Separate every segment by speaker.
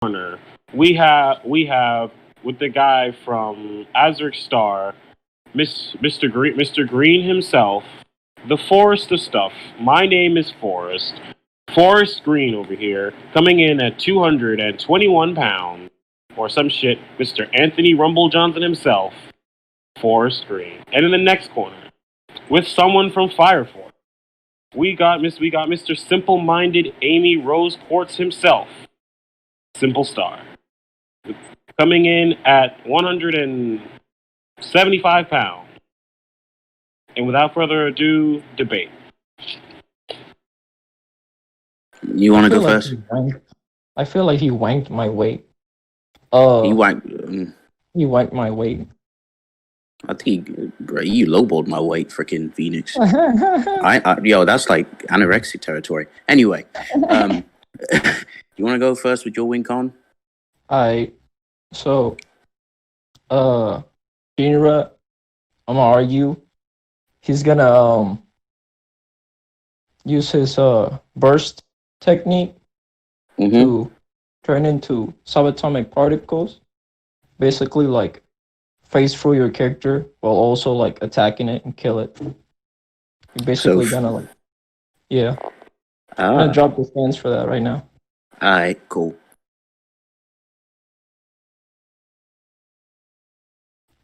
Speaker 1: corner, we have with the guy from Azeric Star, Mr. Green himself, the Forest of Stuff. My name is Forest. Forest Green over here, coming in at 221 pounds, or some shit. Mr. Anthony Rumble Johnson himself, Forest Green. And in the next corner, with someone from Fire Force, we got Mr. Simple-minded Amy Rose Quartz himself, Simple Star, coming in at 175 pounds. And without further ado, debate.
Speaker 2: You want to go
Speaker 3: like
Speaker 2: first?
Speaker 3: I feel like he wanked my weight.
Speaker 2: You
Speaker 3: He wanked my weight.
Speaker 2: I think you lowballed my weight, freaking Phoenix. Yo, that's like anorexic territory. Anyway, you want to go first with your win con?
Speaker 3: So, Shinra, I'm gonna argue. He's gonna use his burst technique to turn into subatomic particles. Basically, like phase through your character while also like attacking it and kill it. You're basically gonna I'm gonna drop the stands for that right now.
Speaker 2: Alright, cool.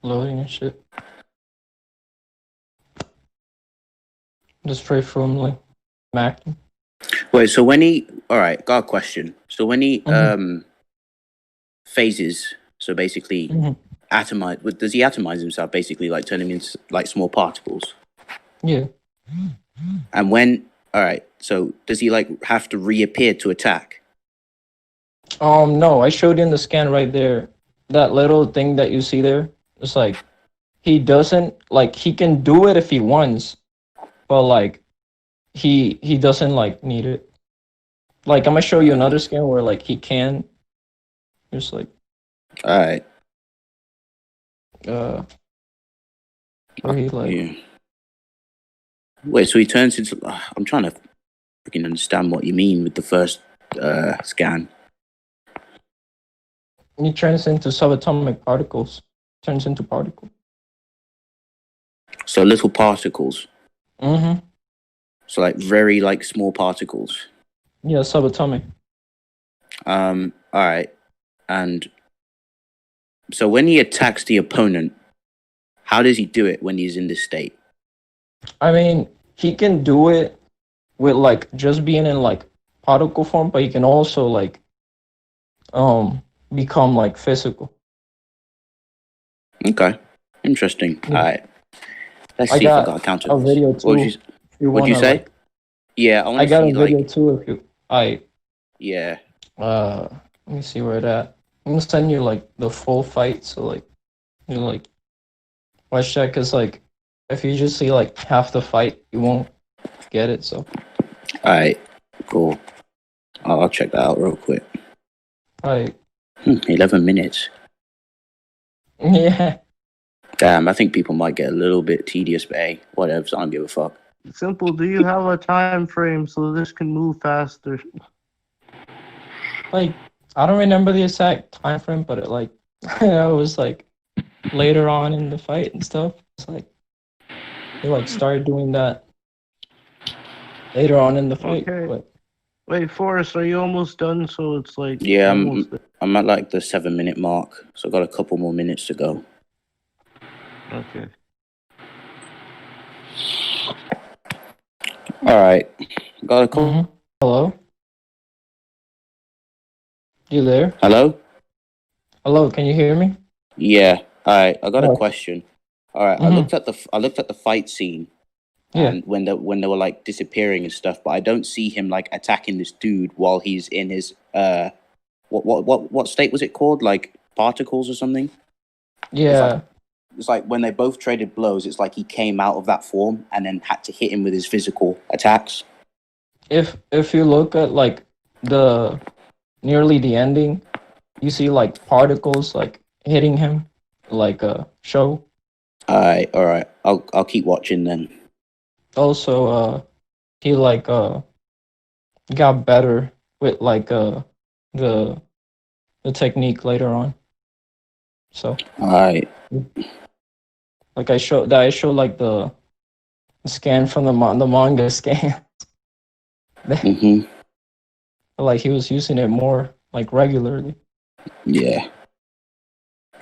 Speaker 3: Loading and shit. Just pray firmly. Mac.
Speaker 2: Wait, so when he alright, got a question. So when he phases, so basically atomize, does he atomize himself basically, like turn him into like small particles?
Speaker 3: Yeah.
Speaker 2: And when so does he like have to reappear to attack?
Speaker 3: No, I showed you in the scan right there. That little thing that you see there. It's like he doesn't he can do it if he wants, but like he doesn't like need it. Like I'm gonna show you another scan where like he can just like
Speaker 2: Alright.
Speaker 3: where he like
Speaker 2: Wait, so he turns into I'm trying to freaking understand what you mean with the first scan.
Speaker 3: he turns into subatomic particles. Turns into particles.
Speaker 2: So little particles.
Speaker 3: Mm-hmm.
Speaker 2: So like very like small particles.
Speaker 3: Yeah, subatomic.
Speaker 2: Alright. And so when he attacks the opponent, how does he do it when he's in this state?
Speaker 3: I mean, he can do it with like just being in like particle form, but he can also like become like physical.
Speaker 2: Okay. Interesting.
Speaker 3: Yeah.
Speaker 2: Alright. Let's see if I got a counter.
Speaker 3: A video too.
Speaker 2: What'd you say?
Speaker 3: Like,
Speaker 2: yeah,
Speaker 3: I got a video too if you
Speaker 2: Yeah.
Speaker 3: Let me see where it at. I'm gonna send you like the full fight, so like you like watch that, cause like if you just see like half the fight, you won't get it. So.
Speaker 2: Alright. Cool. I'll check that out real quick. 11 minutes.
Speaker 3: Yeah.
Speaker 2: Damn, I think people might get a little bit tedious, but hey, whatever. So I don't give a fuck.
Speaker 4: Simple. Do you have a time frame so this can move faster?
Speaker 3: Like I don't remember the exact time frame, but it like it was like later on in the fight and stuff. It's like they like started doing that later on in the fight.
Speaker 4: Okay.
Speaker 3: But...
Speaker 4: Wait, Forrest, are you almost done? So it's like
Speaker 2: yeah, I'm at like the 7-minute mark, so I've got a couple more minutes to go.
Speaker 4: Okay.
Speaker 2: All right, got a call.
Speaker 3: Mm-hmm. Hello. You there?
Speaker 2: Hello.
Speaker 3: Hello. Can you hear me?
Speaker 2: Yeah. All right. I got a question. All right. I looked at the fight scene.
Speaker 3: Yeah.
Speaker 2: And when they were like disappearing and stuff, but I don't see him like attacking this dude while he's in his what state was it called? Like particles or something?
Speaker 3: Yeah.
Speaker 2: It's like when they both traded blows, it's like he came out of that form and then had to hit him with his physical attacks.
Speaker 3: If you look at like the nearly the ending, you see like particles like hitting him like a show.
Speaker 2: All right. I'll keep watching then.
Speaker 3: Also, he like got better with like the the technique later on. So
Speaker 2: All right.
Speaker 3: like I show like the scan from the manga scan.
Speaker 2: Mm-hmm.
Speaker 3: Like he was using it more like regularly.
Speaker 2: Yeah.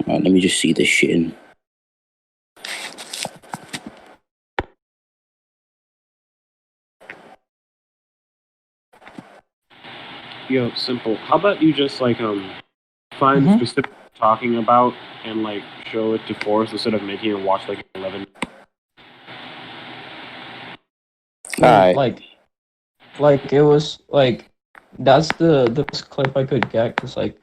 Speaker 2: All right, let me just see this shit in.
Speaker 1: Yo, simple. How about you just like find
Speaker 3: Mhm.
Speaker 1: specific talking about and like show it to Forrest instead of making him watch like 11.
Speaker 3: I mean,
Speaker 2: Alright.
Speaker 3: like it was like that's the best clip I could get because like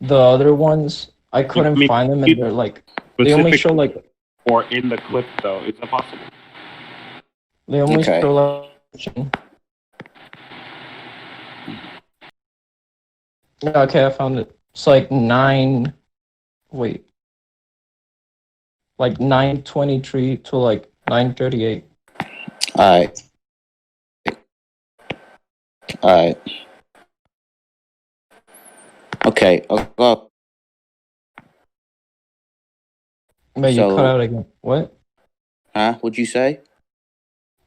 Speaker 3: the other ones I couldn't
Speaker 1: I mean,
Speaker 3: find them and they're like they only
Speaker 1: specific
Speaker 3: show like
Speaker 1: or in the clip though. Is that possible?
Speaker 3: they only
Speaker 2: Okay.
Speaker 3: show like yeah, okay, I found it. It's like 9:23 to like 9:38.
Speaker 2: Alright. Alright. Okay.
Speaker 3: But you cut
Speaker 2: So,
Speaker 3: out again. What?
Speaker 2: huh? What'd you say?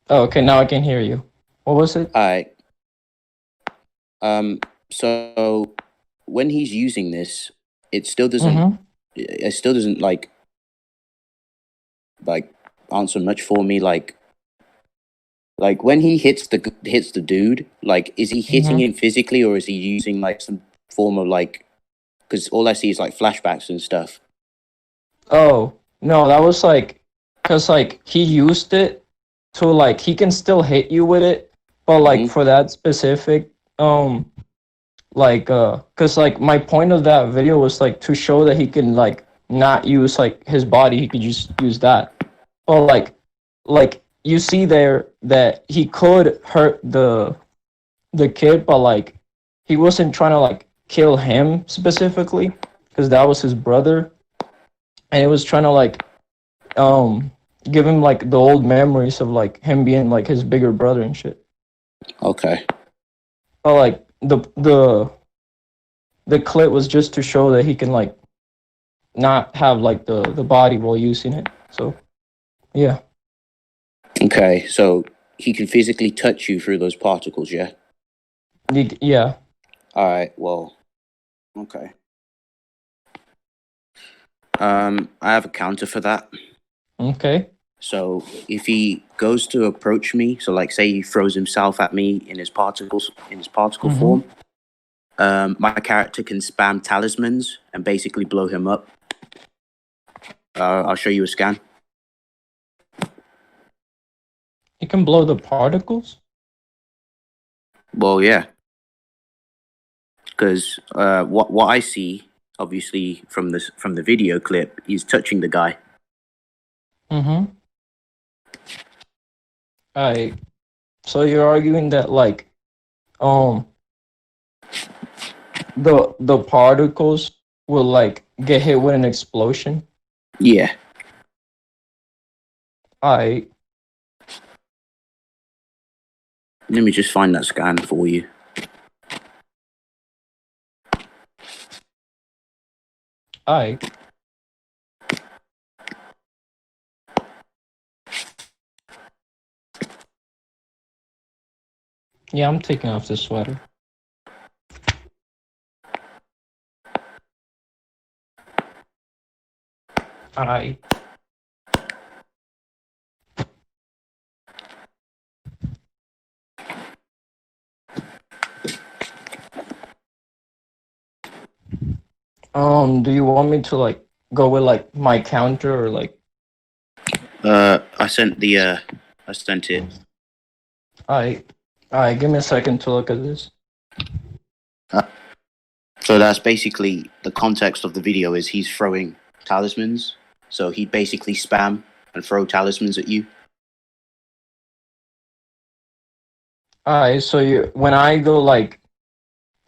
Speaker 3: Oh, okay, now I can hear you. What was it?
Speaker 2: Alright. So when he's using this, it still doesn't.
Speaker 3: Mm-hmm.
Speaker 2: It still doesn't like answer much for me. Like when he hits the dude. Like, is he hitting
Speaker 3: Mm-hmm.
Speaker 2: him physically, or is he using like some form of like? Because all I see is like flashbacks and stuff.
Speaker 3: Oh, no, that was like, cause like he used it to like he can still hit you with it, but like
Speaker 2: Mm-hmm.
Speaker 3: for that specific cause like my point of that video was like to show that he can like not use like his body, he could just use that. But like you see there that he could hurt the kid, but like he wasn't trying to like kill him specifically, because that was his brother, and it was trying to like give him like the old memories of like him being like his bigger brother and shit.
Speaker 2: Okay.
Speaker 3: But like the clip was just to show that he can like not have like the body while using it. So yeah.
Speaker 2: Okay. So he can physically touch you through those particles. Yeah.
Speaker 3: Yeah.
Speaker 2: All right. Well. Okay. I have a counter for that.
Speaker 3: Okay.
Speaker 2: So if he goes to approach me, so like say he throws himself at me in his particle
Speaker 3: Mhm.
Speaker 2: form, my character can spam talismans and basically blow him up. I'll show you a scan.
Speaker 3: You can blow the particles?
Speaker 2: Well, yeah, because what I see, obviously from the video clip, he's touching the guy.
Speaker 3: Mm-hmm. Alright. So you're arguing that like um the particles will like get hit with an explosion?
Speaker 2: Yeah.
Speaker 3: Alright.
Speaker 2: Let me just find that scan for you.
Speaker 3: Alright. Yeah, I'm taking off this sweater. Alright. Do you want me to like go with like my counter or like
Speaker 2: I sent it.
Speaker 3: alright, give me a second to look at this.
Speaker 2: So that's basically the context of the video is he's throwing talismans. So he'd basically spam and throw talismans at you.
Speaker 3: Alright, so you when I go like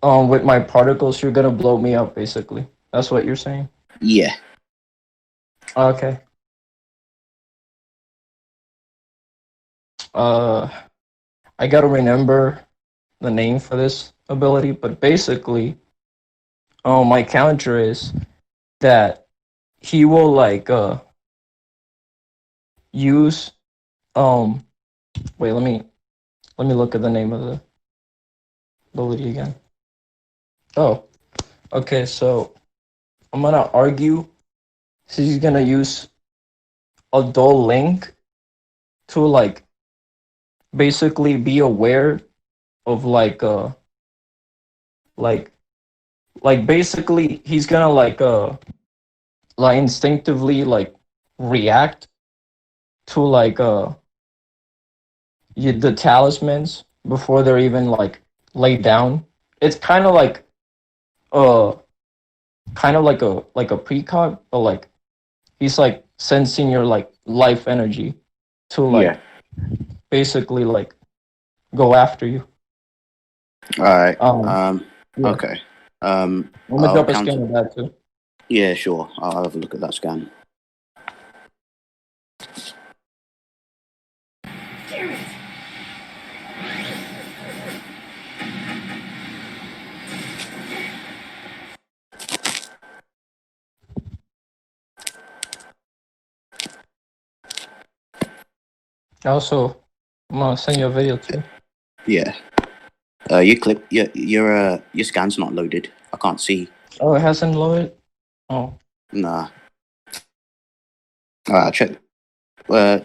Speaker 3: with my particles, you're gonna blow me up basically. That's what you're saying?
Speaker 2: Yeah.
Speaker 3: Okay. I gotta remember the name for this ability, but basically my counter is that he will like use wait, let me look at the name of the ability again. Oh, okay, so I'm gonna argue he's gonna use a dull link to like basically be aware of like basically he's gonna like instinctively like react to the talismans before they're even like laid down. It's uh kind of like a precog, but like he's like sensing your like life energy to like
Speaker 2: Yeah.
Speaker 3: basically like go after you.
Speaker 2: All right.
Speaker 3: Yeah.
Speaker 2: Okay.
Speaker 3: I'm gonna
Speaker 2: I'll
Speaker 3: drop a scan
Speaker 2: counter.
Speaker 3: of that too.
Speaker 2: Yeah, sure. I'll have a look at that scan.
Speaker 5: Damn it!
Speaker 3: Also, I'm gonna send you a video too.
Speaker 2: Yeah. Your scan's not loaded. I can't see.
Speaker 3: Oh, it hasn't loaded. Oh,
Speaker 2: Nah. All right, I'll check. Uh,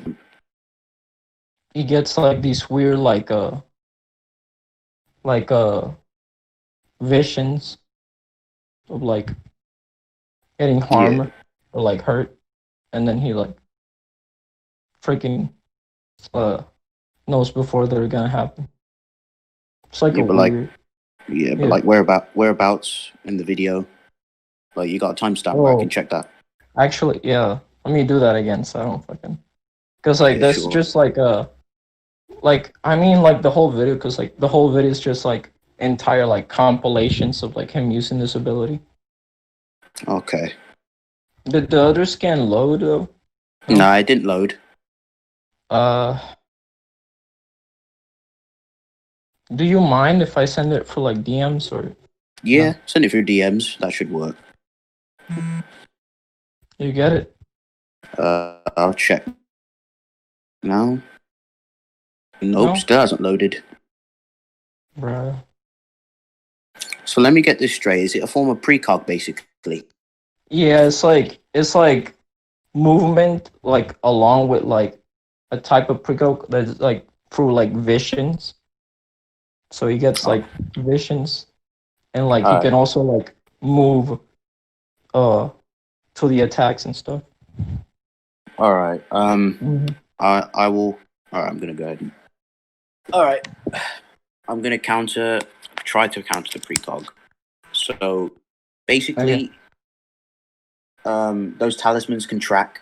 Speaker 3: he gets like these weird like visions of like getting harmed
Speaker 2: yeah.
Speaker 3: or like hurt, and then he like freaking uh knows before they're gonna happen. It's like
Speaker 2: Yeah,
Speaker 3: a
Speaker 2: but like,
Speaker 3: weird.
Speaker 2: but
Speaker 3: Yeah.
Speaker 2: like, whereabouts in the video? Like, you got a timestamp where I can
Speaker 3: Oh,
Speaker 2: check that.
Speaker 3: actually, yeah. Let me do that again so I don't fucking. Cause like
Speaker 2: Yeah,
Speaker 3: that's
Speaker 2: sure.
Speaker 3: just like I mean like the whole video, cause like the whole video is just like entire like compilations of like him using this ability.
Speaker 2: Okay.
Speaker 3: Did the other scan load though? No?
Speaker 2: Nah, it didn't load.
Speaker 3: Uh, do you mind if I send it for like DMs or
Speaker 2: Yeah,
Speaker 3: no?
Speaker 2: send it through DMs. That should work.
Speaker 3: You get it?
Speaker 2: I'll check now. Nope,
Speaker 3: No,
Speaker 2: still hasn't loaded.
Speaker 3: bruh.
Speaker 2: So let me get this straight. Is it a form of precog, basically?
Speaker 3: Yeah, it's like movement like along with like a type of prickle that's like through like visions. So he gets
Speaker 2: Oh,
Speaker 3: like visions and like he
Speaker 2: all
Speaker 3: can
Speaker 2: right.
Speaker 3: also like move uh to the attacks and stuff.
Speaker 2: All right.
Speaker 3: Mhm.
Speaker 2: I will. All right, I'm gonna go ahead. All right. I'm gonna try to counter the precog. So
Speaker 3: Okay.
Speaker 2: basically, those talismans can track.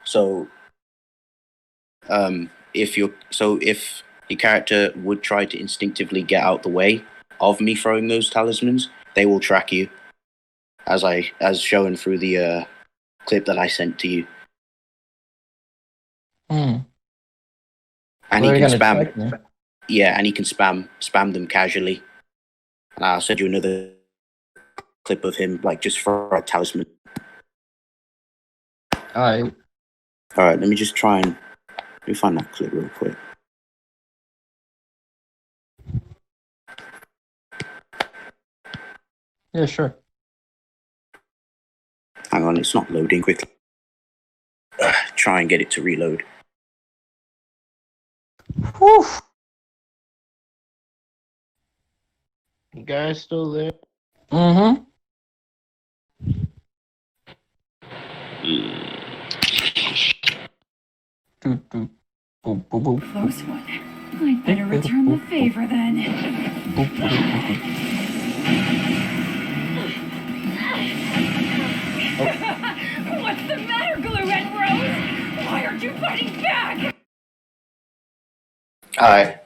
Speaker 2: So if your character would try to instinctively get out the way of me throwing those talismans, they will track you, as shown through the clip that I sent to you.
Speaker 3: Hmm.
Speaker 2: And
Speaker 3: So
Speaker 2: he
Speaker 3: they're
Speaker 2: can
Speaker 3: gonna
Speaker 2: spam.
Speaker 3: check me.
Speaker 2: Yeah, and he can spam them casually. And I'll send you another clip of him like just for a talisman.
Speaker 3: Alright.
Speaker 2: All right, let me just try and let me find that clip real quick.
Speaker 3: Yeah, sure.
Speaker 2: Hang on, it's not loading quickly. Try and get it to reload.
Speaker 3: Whew.
Speaker 4: You guys still there?
Speaker 3: Mm-hmm. Doo, doo. Boop, boop, boop,
Speaker 5: Close one. I'd better return the favor then.
Speaker 3: boop, boop, boop, boop.
Speaker 5: What's the matter, Glue and Rose? Why aren't you fighting back?
Speaker 2: All right,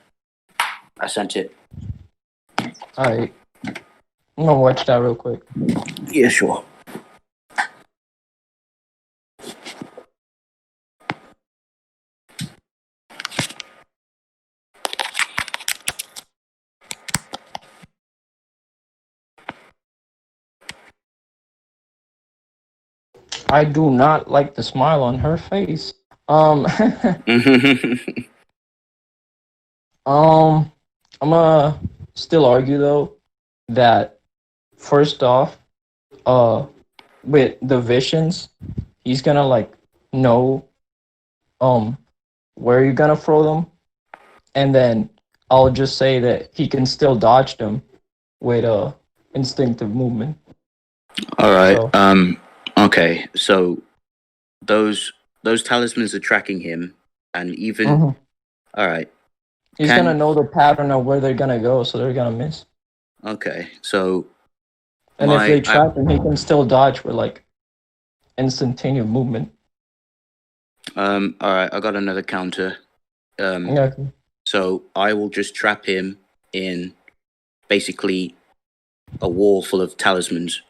Speaker 2: I sent it.
Speaker 3: Alright. I'm gonna watch that real quick.
Speaker 2: Yeah, sure.
Speaker 3: I do not like the smile on her face. Um, I'm gonna still argue though that first off, uh, with the visions, he's gonna like know where you're gonna throw them, and then I'll just say that he can still dodge them with instinctive movement.
Speaker 2: All right.
Speaker 3: So
Speaker 2: Okay. So those talismans are tracking him, and even
Speaker 3: mhm.
Speaker 2: all right.
Speaker 3: He's
Speaker 2: Can
Speaker 3: gonna know the pattern of where they're gonna go, so they're gonna miss.
Speaker 2: okay. So
Speaker 3: And if they
Speaker 2: my
Speaker 3: trap him, he can still dodge with like instantaneous movement.
Speaker 2: all right. I got another counter.
Speaker 3: Yeah.
Speaker 2: So I will just trap him in basically a wall full of talismans.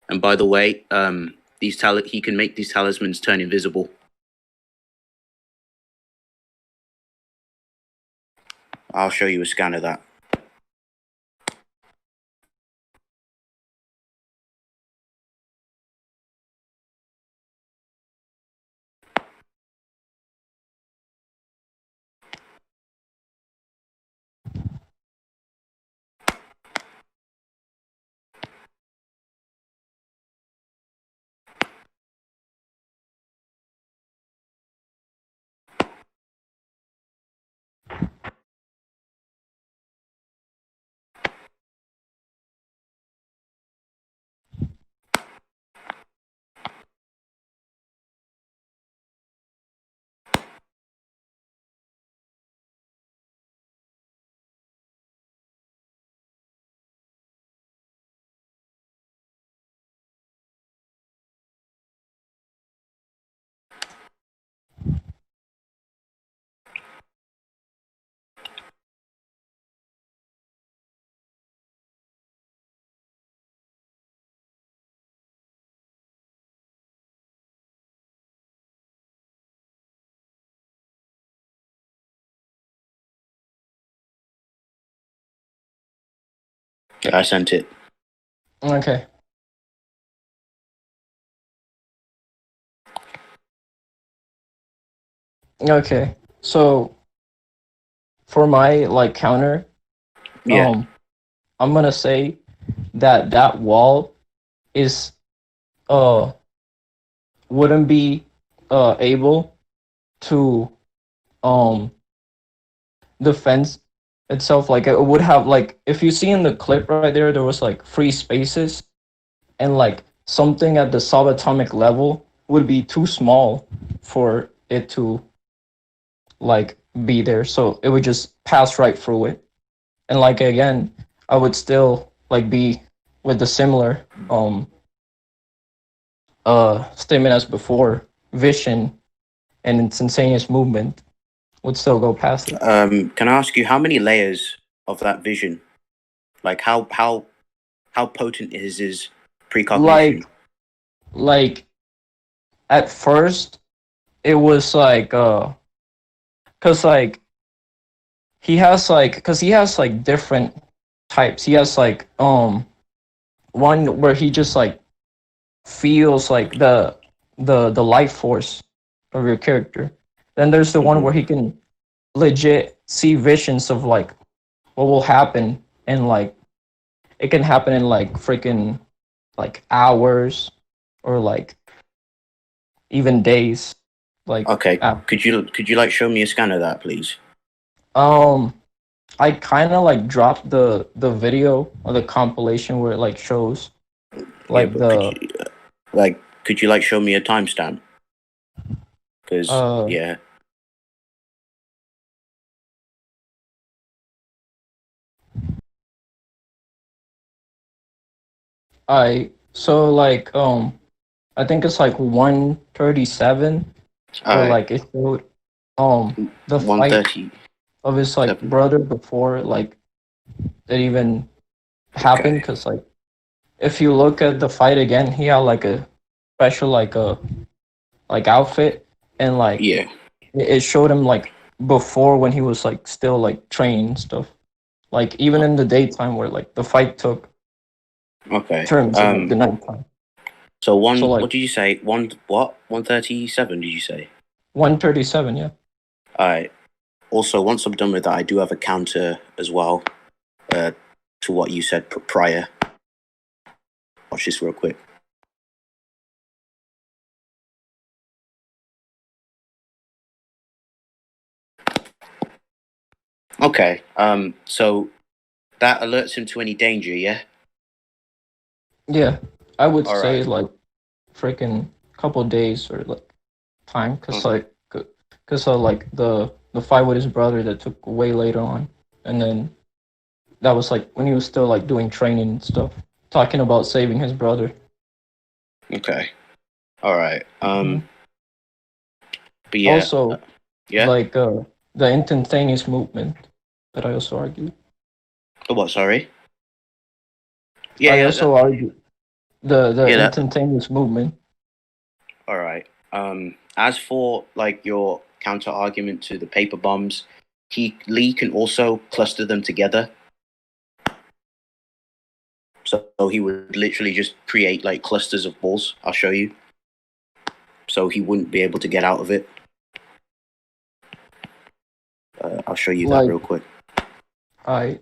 Speaker 2: And by the way, he can make these talismans turn invisible. I'll show you a scan of that. Yeah, I sent it.
Speaker 3: Okay. Okay. So for my like counter,
Speaker 2: Yeah.
Speaker 3: I'm gonna say that that wall is uh wouldn't be able to um defend itself. Like it would have like if you see in the clip right there was like free spaces, and like something at the subatomic level would be too small for it to like be there, so it would just pass right through it. And like again, I would still like be with the similar statement as before. Vision and instantaneous movement would still go past it.
Speaker 2: Can I ask you how many layers of that vision? Like how potent is his precognition?
Speaker 3: Like at first it was like cuz like he has like different types. He has like one where he just like feels like the life force of your character. Then there's the one where he can legit see visions of like what will happen, and like it can happen in like freaking like hours or like even days. Like
Speaker 2: Okay. Could you like show me a scan of that, please?
Speaker 3: I kind of like dropped the video or the compilation where it like shows like
Speaker 2: could you like show me a timestamp? Because yeah.
Speaker 3: So like I think it's like 137 where like it showed the fight
Speaker 2: 130.
Speaker 3: of his like brother before like it even happened, because like if you look at the fight again, he had like a special like a like outfit, and like
Speaker 2: Yeah.
Speaker 3: it showed him like before when he was like still like training and stuff, like even in the daytime where like the fight took
Speaker 2: Okay.
Speaker 3: turns in like, the nighttime.
Speaker 2: So
Speaker 3: So, like,
Speaker 2: what did you say? 137, did you say?
Speaker 3: 137, yeah.
Speaker 2: Alright. Also, once I'm done with that, I do have a counter as well to what you said prior. Watch this real quick. Okay. So that alerts him to any danger, yeah?
Speaker 3: Yeah, I would
Speaker 2: All
Speaker 3: say
Speaker 2: right.
Speaker 3: like freaking couple days or like time, cause
Speaker 2: Mhm.
Speaker 3: like the fight with his brother that took way later on, and then that was like when he was still like doing training and stuff, talking about saving his brother.
Speaker 2: Okay. All right.
Speaker 3: Mhm.
Speaker 2: But yeah,
Speaker 3: Also,
Speaker 2: yeah.
Speaker 3: like the instantaneous movement that I also argue.
Speaker 2: Oh, what? Sorry. Yeah,
Speaker 3: I
Speaker 2: yeah,
Speaker 3: also argue the
Speaker 2: yeah. That.
Speaker 3: instantaneous movement.
Speaker 2: All right. As for like your counter argument to the paper bombs, Lee can also cluster them together. So he would literally just create like clusters of balls. I'll show you. So he wouldn't be able to get out of it. I'll show you that
Speaker 3: Like
Speaker 2: real quick.
Speaker 3: I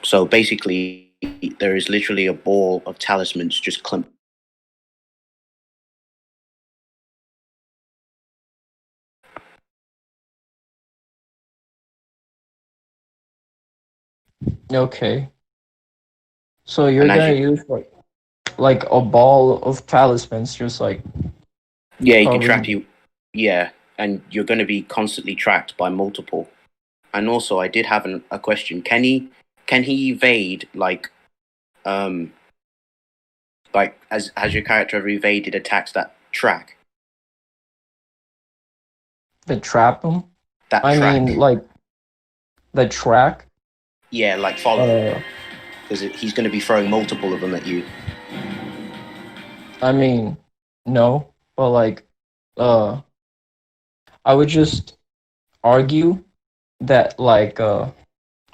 Speaker 2: So basically, there is literally a ball of talismans just clumped.
Speaker 3: okay. So you're
Speaker 2: And as
Speaker 3: gonna
Speaker 2: you,
Speaker 3: use like a ball of talismans, just like
Speaker 2: yeah, he can track
Speaker 3: covering.
Speaker 2: you. Yeah, and you're going to be constantly tracked by multiple. And also, I did have a question. Can he evade um like has your character ever evaded attacks that track
Speaker 3: The trap him.
Speaker 2: that
Speaker 3: I
Speaker 2: track?
Speaker 3: mean, like the track.
Speaker 2: Yeah, like follow,
Speaker 3: Uh,
Speaker 2: because he's going to be throwing multiple of them at you.
Speaker 3: I mean, no, but like, uh, I would just argue that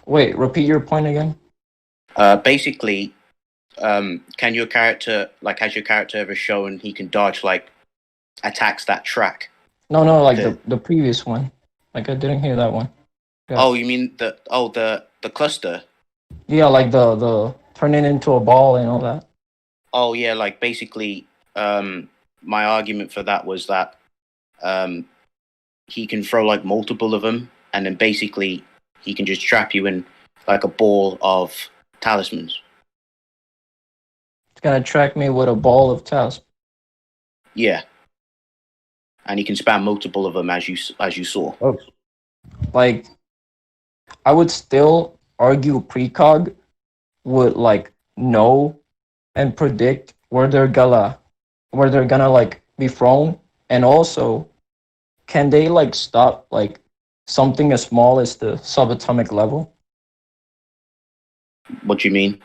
Speaker 3: wait, repeat your point again.
Speaker 2: Basically, can your character has your character ever shown he can dodge like attacks that track?
Speaker 3: No, no, like
Speaker 2: The
Speaker 3: the previous one. Like I didn't hear that one. Yeah,
Speaker 2: Oh, you mean the cluster?
Speaker 3: yeah, like the turning into a ball and all that.
Speaker 2: Oh yeah, like basically, my argument for that was that um, he can throw like multiple of them, and then basically he can just trap you in like a ball of talismans.
Speaker 3: It's gonna track me with a ball of task.
Speaker 2: Yeah, and he can spam multiple of them as you saw.
Speaker 3: Oh, like I would still argue precog would like know and predict where they're gonna like be thrown, and also can they like stop like something as small as the subatomic level,
Speaker 2: What do you mean?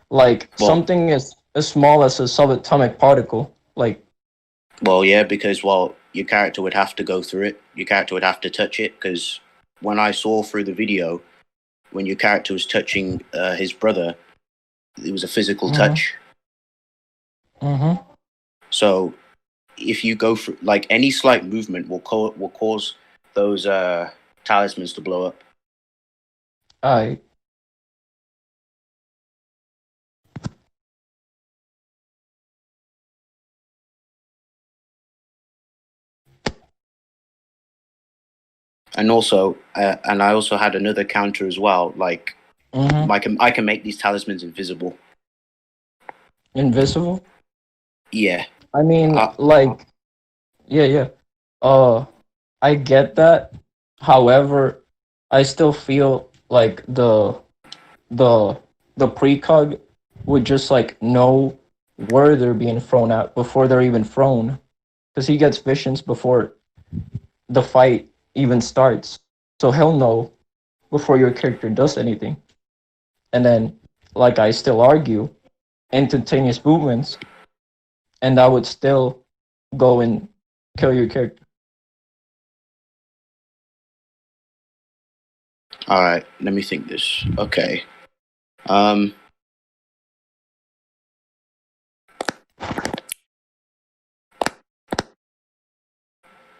Speaker 3: like
Speaker 2: Well,
Speaker 3: something as small as a subatomic particle, like
Speaker 2: yeah, because your character would have to go through it. Your character would have to touch it because when I saw through the video, when your character was touching his brother, it was a physical
Speaker 3: mm-hmm,
Speaker 2: touch.
Speaker 3: mm-hmm.
Speaker 2: So if you go for like any slight movement will cause those talismans to blow up.
Speaker 3: I
Speaker 2: And also, and I also had another counter as well. Like
Speaker 3: mm-hmm.
Speaker 2: I can make these talismans invisible.
Speaker 3: Invisible.
Speaker 2: Yeah.
Speaker 3: I mean,
Speaker 2: Uh,
Speaker 3: like yeah, yeah. Uh, I get that. However, I still feel like the the precog would just like know where they're being thrown at before they're even thrown, because he gets visions before the fight even starts, so he'll know before your character does anything. And then, like I still argue, instantaneous movements, and that would still go and kill your character.
Speaker 2: all right. Let me think this. Okay. Um.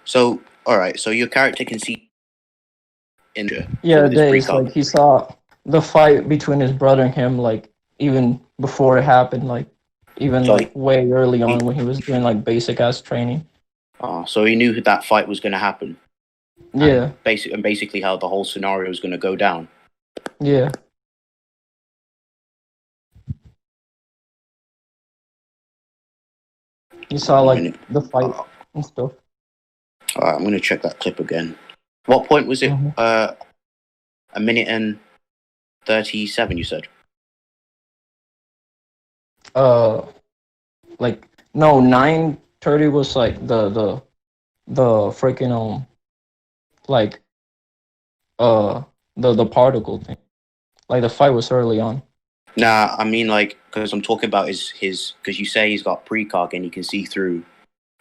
Speaker 2: So, all right. So your character can see Indra.
Speaker 3: Yeah,
Speaker 2: with his
Speaker 3: days
Speaker 2: precog.
Speaker 3: like he saw the fight between his brother and him, like even before it happened, like even
Speaker 2: So
Speaker 3: like way early
Speaker 2: he-
Speaker 3: on when he was doing like basic ass training.
Speaker 2: So he knew that fight was going to happen.
Speaker 3: Yeah,
Speaker 2: Basically how the whole scenario was going to go down.
Speaker 3: yeah. He saw
Speaker 2: A
Speaker 3: like
Speaker 2: minute.
Speaker 3: the fight
Speaker 2: Uh,
Speaker 3: and stuff.
Speaker 2: all right, I'm going to check that clip again. What point was it?
Speaker 3: Mhm.
Speaker 2: A minute and 37. You said.
Speaker 3: Uh, like no, 9:30 was like the freaking like the particle thing. Like the fight was early on.
Speaker 2: Nah, I mean like because I'm talking about his because you say he's got precog and he can see through.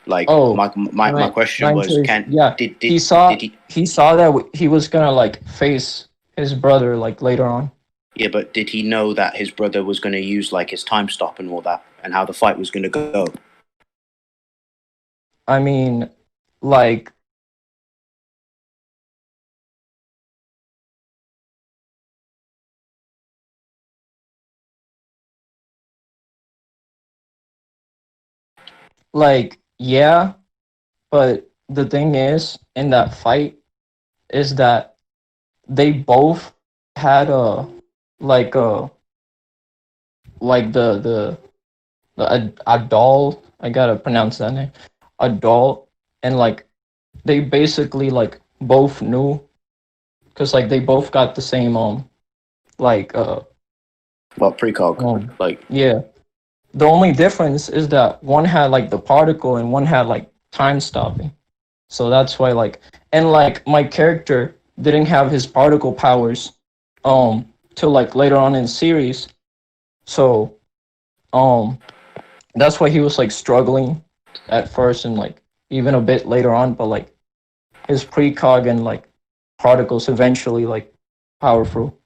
Speaker 2: Like
Speaker 3: Oh,
Speaker 2: my question was,
Speaker 3: 9:30. Yeah,
Speaker 2: did
Speaker 3: he saw
Speaker 2: did he?
Speaker 3: he saw that he was gonna like face his brother like later on.
Speaker 2: Yeah, but did he know that his brother was going to use like his time stop and all that, and how the fight was going to go?
Speaker 3: I mean, like yeah, but the thing is in that fight is that they both had like a like a doll. I gotta pronounce that name. A doll, and like they basically like both knew because like they both got the same like
Speaker 2: Well, precog,
Speaker 3: um
Speaker 2: like
Speaker 3: yeah. The only difference is that one had like the particle and one had like time stopping. So that's why like and like my character didn't have his particle powers till like later on in the series. So um that's why he was like struggling at first and like even a bit later on, but like his precog and like particles eventually like powerful.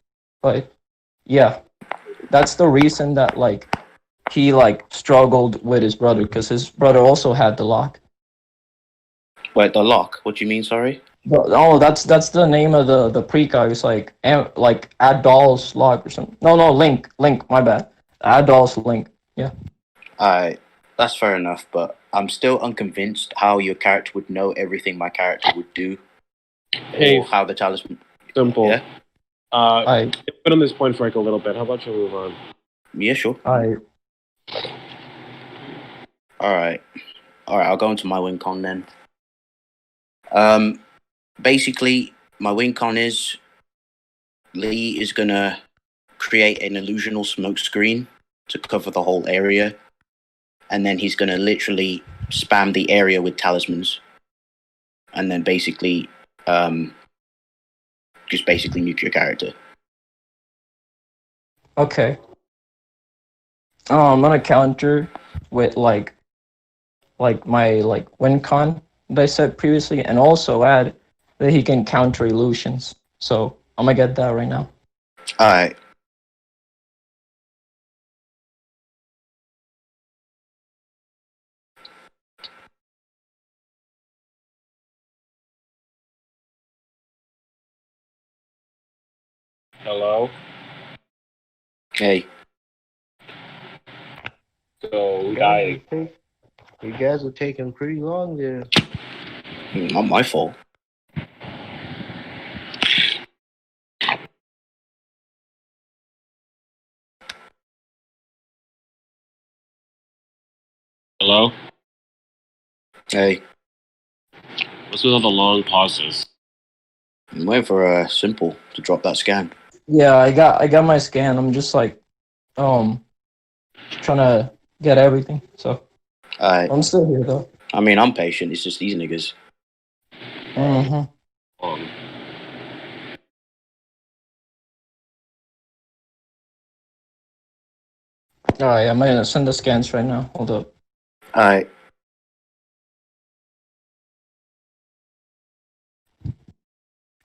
Speaker 3: But yeah, that's the reason that like he like struggled with his brother because his brother also had the lock.
Speaker 2: wait, the lock. What do you mean? Sorry.
Speaker 3: Oh, that's the name of the precog. It's like Adol's lock or something. No, Link. My bad. Adol's Link. Yeah.
Speaker 2: That's fair enough, but I'm still unconvinced how your character would know everything my character would do,
Speaker 1: Hey,
Speaker 2: or how the talisman.
Speaker 1: simple.
Speaker 2: Yeah,
Speaker 3: I
Speaker 1: Put on this point for like a little bit. How about you move on?
Speaker 2: yeah, sure.
Speaker 3: I
Speaker 2: All right, I'll go into my win con then. Basically, my win con is Lee is gonna create an illusional smoke screen to cover the whole area, and then he's gonna literally spam the area with talismans, and then basically, just basically nuke your character.
Speaker 3: okay. I'm gonna counter with like my like win con that I said previously, and also add that he can counter illusions. So I'm gonna get that right now.
Speaker 2: All right.
Speaker 1: Hello.
Speaker 2: Hey,
Speaker 1: So we
Speaker 4: You
Speaker 1: got
Speaker 4: guys, you guys are taking pretty long there.
Speaker 2: not my fault.
Speaker 1: hello.
Speaker 2: Hey,
Speaker 1: What's with all the long pauses?
Speaker 2: I'm waiting for Simple to drop that scan.
Speaker 3: Yeah, I got my scan. I'm just like um trying to get everything. So
Speaker 2: I
Speaker 3: I'm still here though.
Speaker 2: I mean, I'm patient. It's just these niggas.
Speaker 3: Mm-hmm.
Speaker 1: Um,
Speaker 3: All right, I'm gonna send the scans right now. Hold up.
Speaker 2: I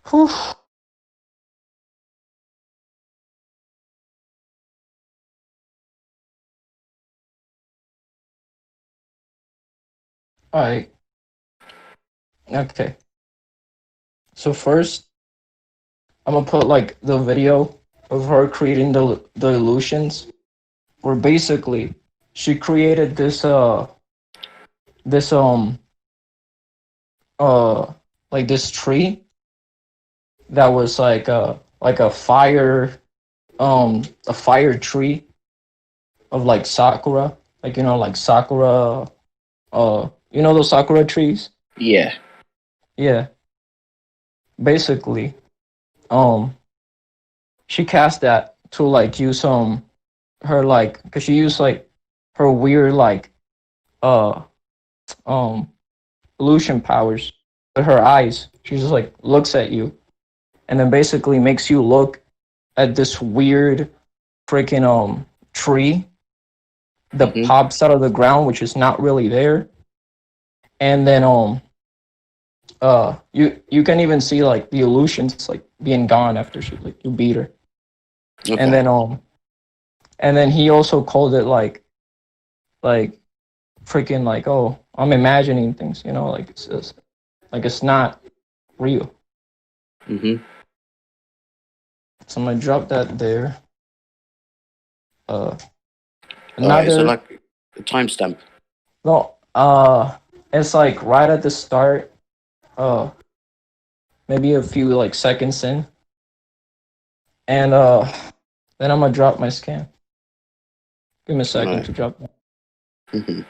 Speaker 3: Whew. All right. Okay. So first, I'm gonna put like the video of her creating the illusions, where basically she created this uh like this tree that was like a fire tree of like sakura, like like sakura, those sakura trees.
Speaker 2: Yeah.
Speaker 3: Yeah, basically, um she cast that to like use her like, because she used like her weird like uh um illusion powers with her eyes. She just like looks at you and then basically makes you look at this weird freaking tree that
Speaker 2: Hmm.
Speaker 3: pops out of the ground, which is not really there. And then you can even see like the illusions like being gone after she like you beat her. And
Speaker 2: Okay.
Speaker 3: then he also called it like freaking like, oh, I'm imagining things, like it's not real.
Speaker 2: Hmm.
Speaker 3: So I'm gonna drop that there. Uh
Speaker 2: All right. So
Speaker 3: another
Speaker 2: like a timestamp.
Speaker 3: no it's like right at the start, uh maybe a few like seconds in. And then I'm gonna drop my scan. Give me a
Speaker 2: All
Speaker 3: second
Speaker 2: right.
Speaker 3: to drop that.
Speaker 2: Hmm.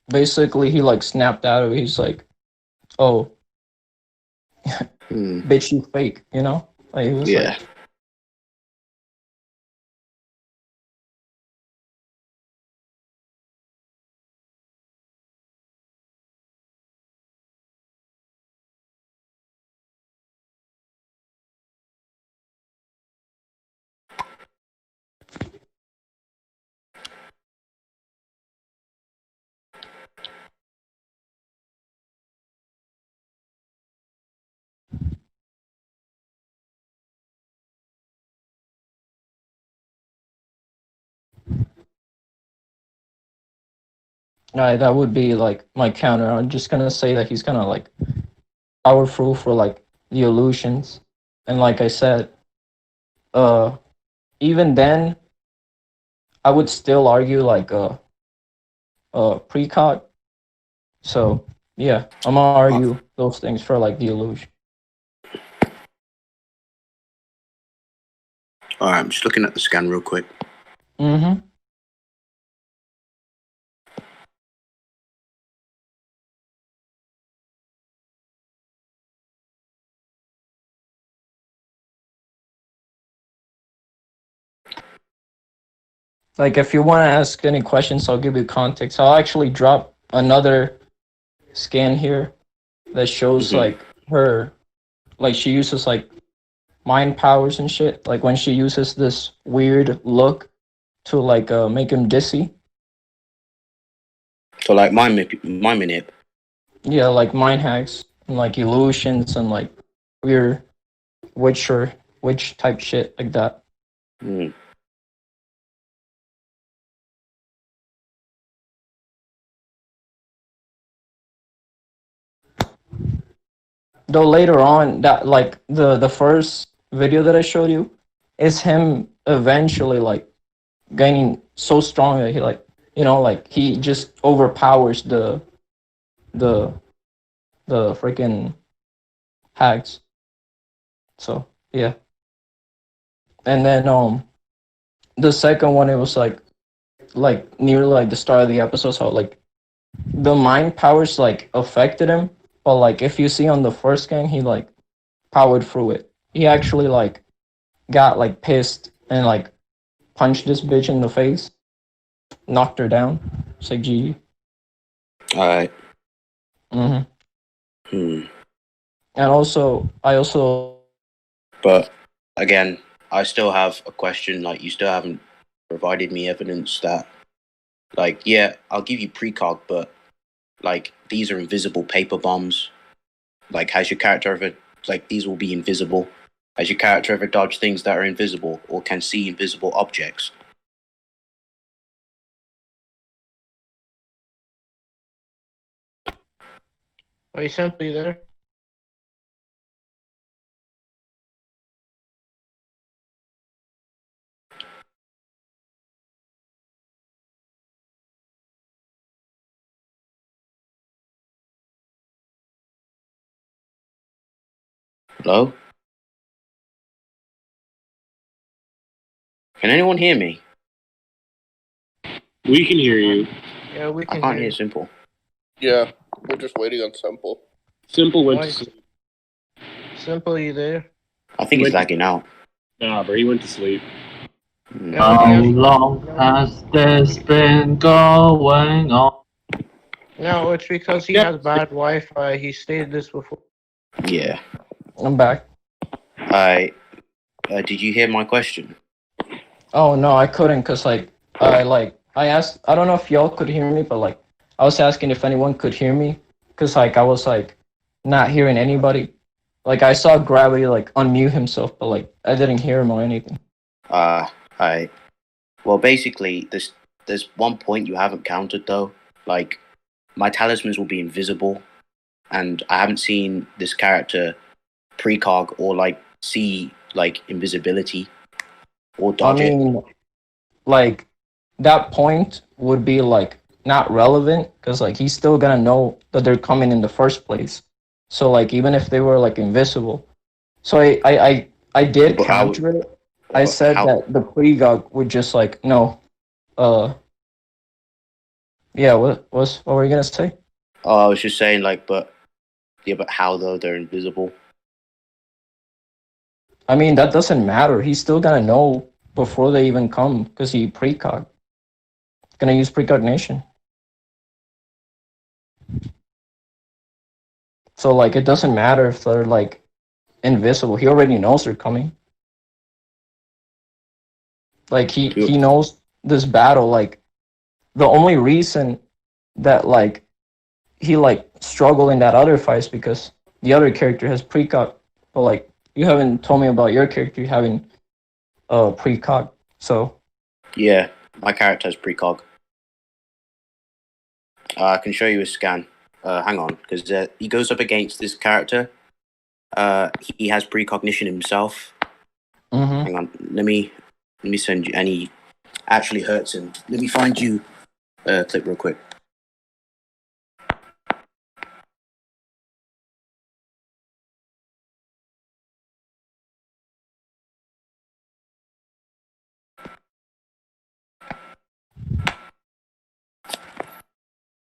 Speaker 3: Basically he like snapped out of it. He's like, oh,
Speaker 2: Hmm.
Speaker 3: bitch, you fake, Like he was
Speaker 2: Yeah.
Speaker 3: like, that would be like my counter. I'm just gonna say that he's kind of like powerful for like the illusions. And like I said, uh even then I would still argue like precog. So yeah, I'm gonna argue those things for like the illusion.
Speaker 2: All right. I'm just looking at the scan real quick.
Speaker 3: Mm-hmm. Like if you want to ask any questions, I'll give you context. I'll actually drop another scan here that shows
Speaker 2: Hmm.
Speaker 3: like her, like she uses like mind powers and shit. Like when she uses this weird look to like make him dizzy.
Speaker 2: So like my manip.
Speaker 3: Yeah, like mind hacks and like illusions and like weird witch or witch type shit like that.
Speaker 2: Hmm.
Speaker 3: Though later on, that like the first video that I showed you is him eventually like gaining so strong that he like, like he just overpowers the the freaking hags. So yeah. And then the second one, it was like near like the start of the episode, so like the mind powers like affected him, but like if you see on the first gang, he like powered through it. He actually like got like pissed and like punched this bitch in the face, knocked her down. It's like GG.
Speaker 2: All right.
Speaker 3: Mm-hmm.
Speaker 2: Hmm.
Speaker 3: And also I also
Speaker 2: But again, I still have a question. Like, you still haven't provided me evidence that, like, yeah, I'll give you precog, but like, these are invisible paper bombs. Like, has your character ever, like, these will be invisible? Has your character ever dodged things that are invisible or can see invisible objects?
Speaker 4: Are you simply there?
Speaker 2: Hello? Can anyone hear me?
Speaker 1: We can hear you.
Speaker 4: Yeah, we
Speaker 2: I
Speaker 4: can
Speaker 2: can't
Speaker 4: hear
Speaker 2: hear
Speaker 4: you.
Speaker 2: Simple.
Speaker 6: Yeah, we're just waiting on Simple.
Speaker 1: Simple went
Speaker 4: Why?
Speaker 1: to sleep.
Speaker 4: Simple, you there?
Speaker 2: I think he's lagging out.
Speaker 1: Nah, bro, he went to sleep.
Speaker 2: Hmm.
Speaker 4: Yeah,
Speaker 3: How
Speaker 4: we have-
Speaker 3: long has this been going on?
Speaker 4: No, it's because he
Speaker 1: Yeah.
Speaker 4: has bad Wi-Fi. He stated this before.
Speaker 2: Yeah.
Speaker 3: I'm back.
Speaker 2: Did you hear my question?
Speaker 3: Oh no, I couldn't cause I asked. I don't know if y'all could hear me, but like I was asking if anyone could hear me, cause like I was like not hearing anybody. Like I saw Gravity like unmute himself, but like I didn't hear him or anything.
Speaker 2: Well, basically, there's one point you haven't counted though. Like, my talismans will be invisible, and I haven't seen this character precog or like see like invisibility or
Speaker 3: I
Speaker 2: dodge it.
Speaker 3: mean, like that point would be like not relevant because like he's still gonna know that they're coming in the first place. So like even if they were like invisible, so I did
Speaker 2: But how-
Speaker 3: counter it. I said
Speaker 2: how-
Speaker 3: that the pregog would just like no, yeah. What were you gonna say?
Speaker 2: Oh, I was just saying, like, but how though? They're invisible.
Speaker 3: I mean that doesn't matter. He's still gonna know before they even come because he precog. Gonna use precognition. So like it doesn't matter if they're like invisible. He already knows they're coming. Like he knows this battle. Like the only reason that like he like struggled in that other fight is because the other character has precog. But like you haven't told me about your character having precog. So
Speaker 2: Yeah, my character has precog. I can show you a scan. Hang on, because he goes up against this character. He has precognition himself.
Speaker 3: mm-hmm.
Speaker 2: Hang on, let me send you. And he actually hurts him. Let me find you a clip real quick.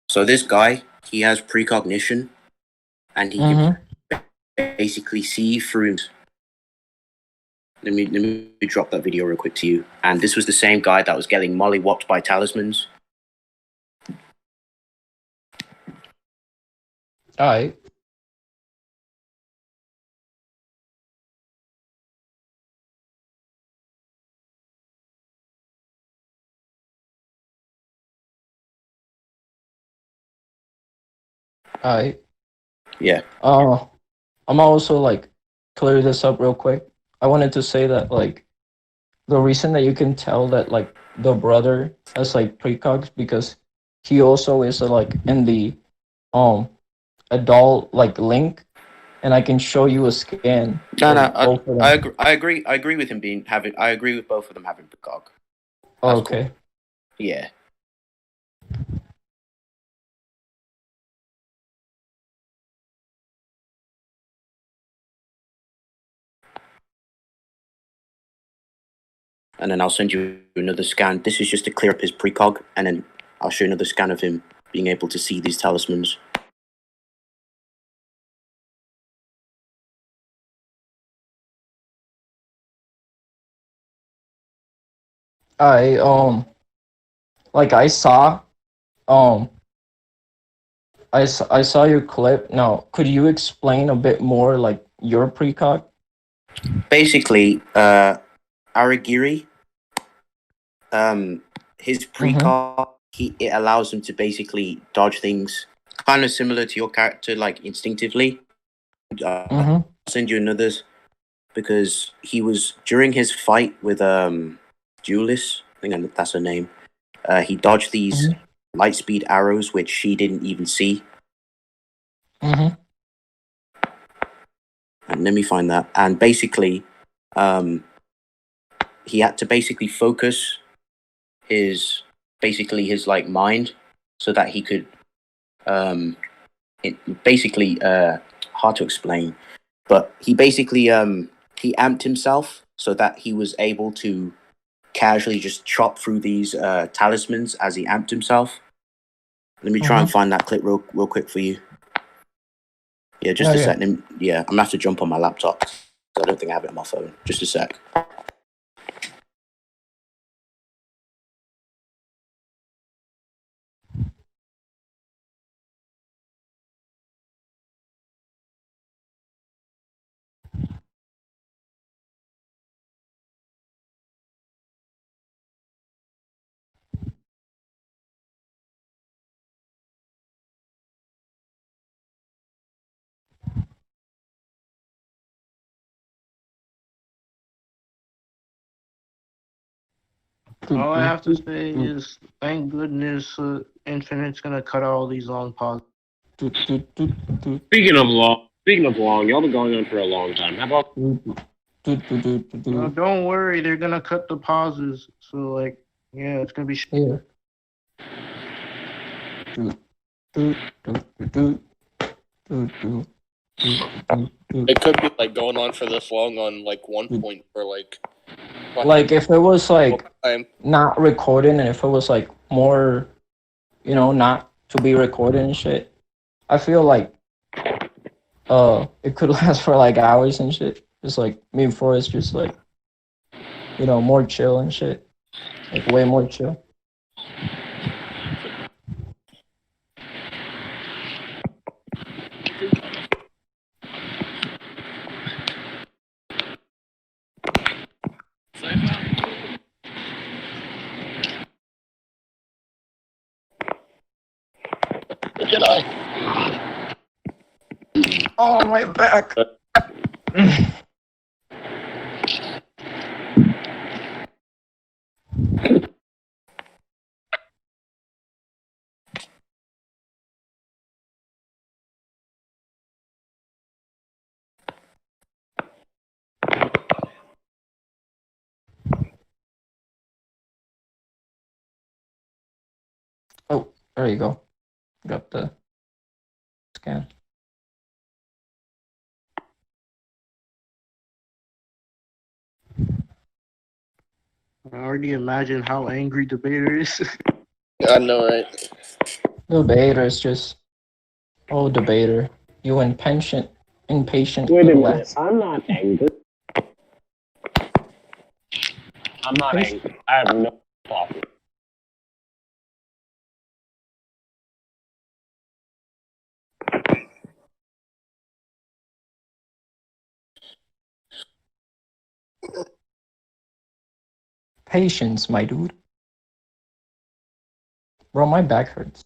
Speaker 2: So this guy, he has precognition, and he can basically see through. Let me drop that video real quick to you. And this was the same guy that was getting mollywopped by talismans.
Speaker 3: Alright. Alright.
Speaker 2: Yeah.
Speaker 3: I'm also like clear this up real quick. I wanted to say that like the reason that you can tell that like the brother has like precogs because he also is like in the adult like link, and I can show you a scan.
Speaker 2: No,
Speaker 3: both of them.
Speaker 2: I agree. I agree with him having. I agree with both of them having precog.
Speaker 3: Oh,
Speaker 2: That's
Speaker 3: okay.
Speaker 2: cool. Yeah. And then I'll send you another scan. This is just to clear up his precog, and then I'll show you another scan of him being able to see these talismans.
Speaker 3: I like I saw I saw your clip. Now, could you explain a bit more like your precog?
Speaker 2: Basically, Aragiri, his precog, it allows him to basically dodge things, kind of similar to your character, like instinctively. I'll send you because he was during his fight with Julius. I think that's her name. He dodged these light speed arrows, which she didn't even see.
Speaker 3: Mm-hmm.
Speaker 2: And let me find that. And basically, he had to basically focus his like mind so that he could hard to explain, but he basically he amped himself so that he was able to casually just chop through these talismans as he amped himself. Let me try and find that clip real quick for you. Yeah, just a second. Yeah, I'm gonna have to jump on my laptop. I don't think I have it on my phone. Just a sec.
Speaker 4: All I have to say is, thank goodness Infinite's gonna cut out all these long pauses.
Speaker 1: Speaking of long, y'all been going on for a long time. How about
Speaker 4: No, don't worry, they're gonna cut the pauses. So, like, yeah, it's gonna be.
Speaker 3: Here.
Speaker 6: It could be like going on for this long on like one point for like.
Speaker 3: Like if it was like
Speaker 6: time.
Speaker 3: not recording, and if it was like more, not to be recorded and shit, I feel like it could last for like hours and shit. Just like me and Forrest, just like more chill and shit, like way more chill. Oh, my back. Oh, there you go. Got the scan.
Speaker 4: I already imagine how angry Debater is.
Speaker 6: I know, right?
Speaker 3: Debater is just, Debater, you impatient
Speaker 1: Wait a
Speaker 3: little
Speaker 1: minute.
Speaker 3: ass.
Speaker 1: I'm not angry. I'm not angry. I have no problem.
Speaker 3: Patience, my dude. Bro, my back hurts.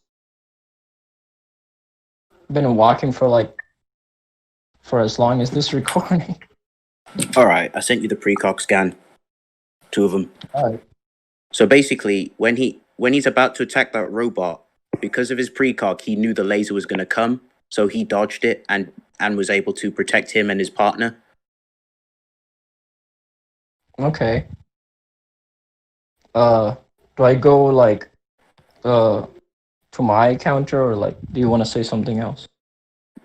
Speaker 3: Been walking for as long as this recording.
Speaker 2: All right, I sent you the precog scan. 2 of them.
Speaker 3: All right.
Speaker 2: So basically, when he's about to attack that robot, because of his precog, he knew the laser was going to come, so he dodged it and was able to protect him and his partner.
Speaker 3: Okay. Do I go to my counter, or do you want to say something else?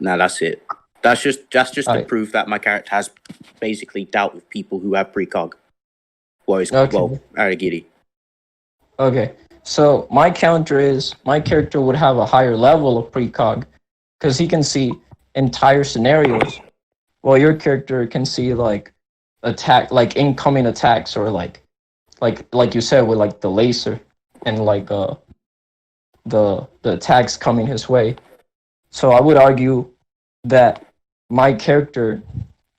Speaker 2: Nah, that's it. That's just to
Speaker 3: Alright.
Speaker 2: prove that my character has basically dealt with people who have precog.
Speaker 3: Okay.
Speaker 2: Aragiri.
Speaker 3: Okay. So my counter is my character would have a higher level of precog because he can see entire scenarios, while your character can see incoming attacks, or like you said, with the laser and the attacks coming his way. So I would argue that my character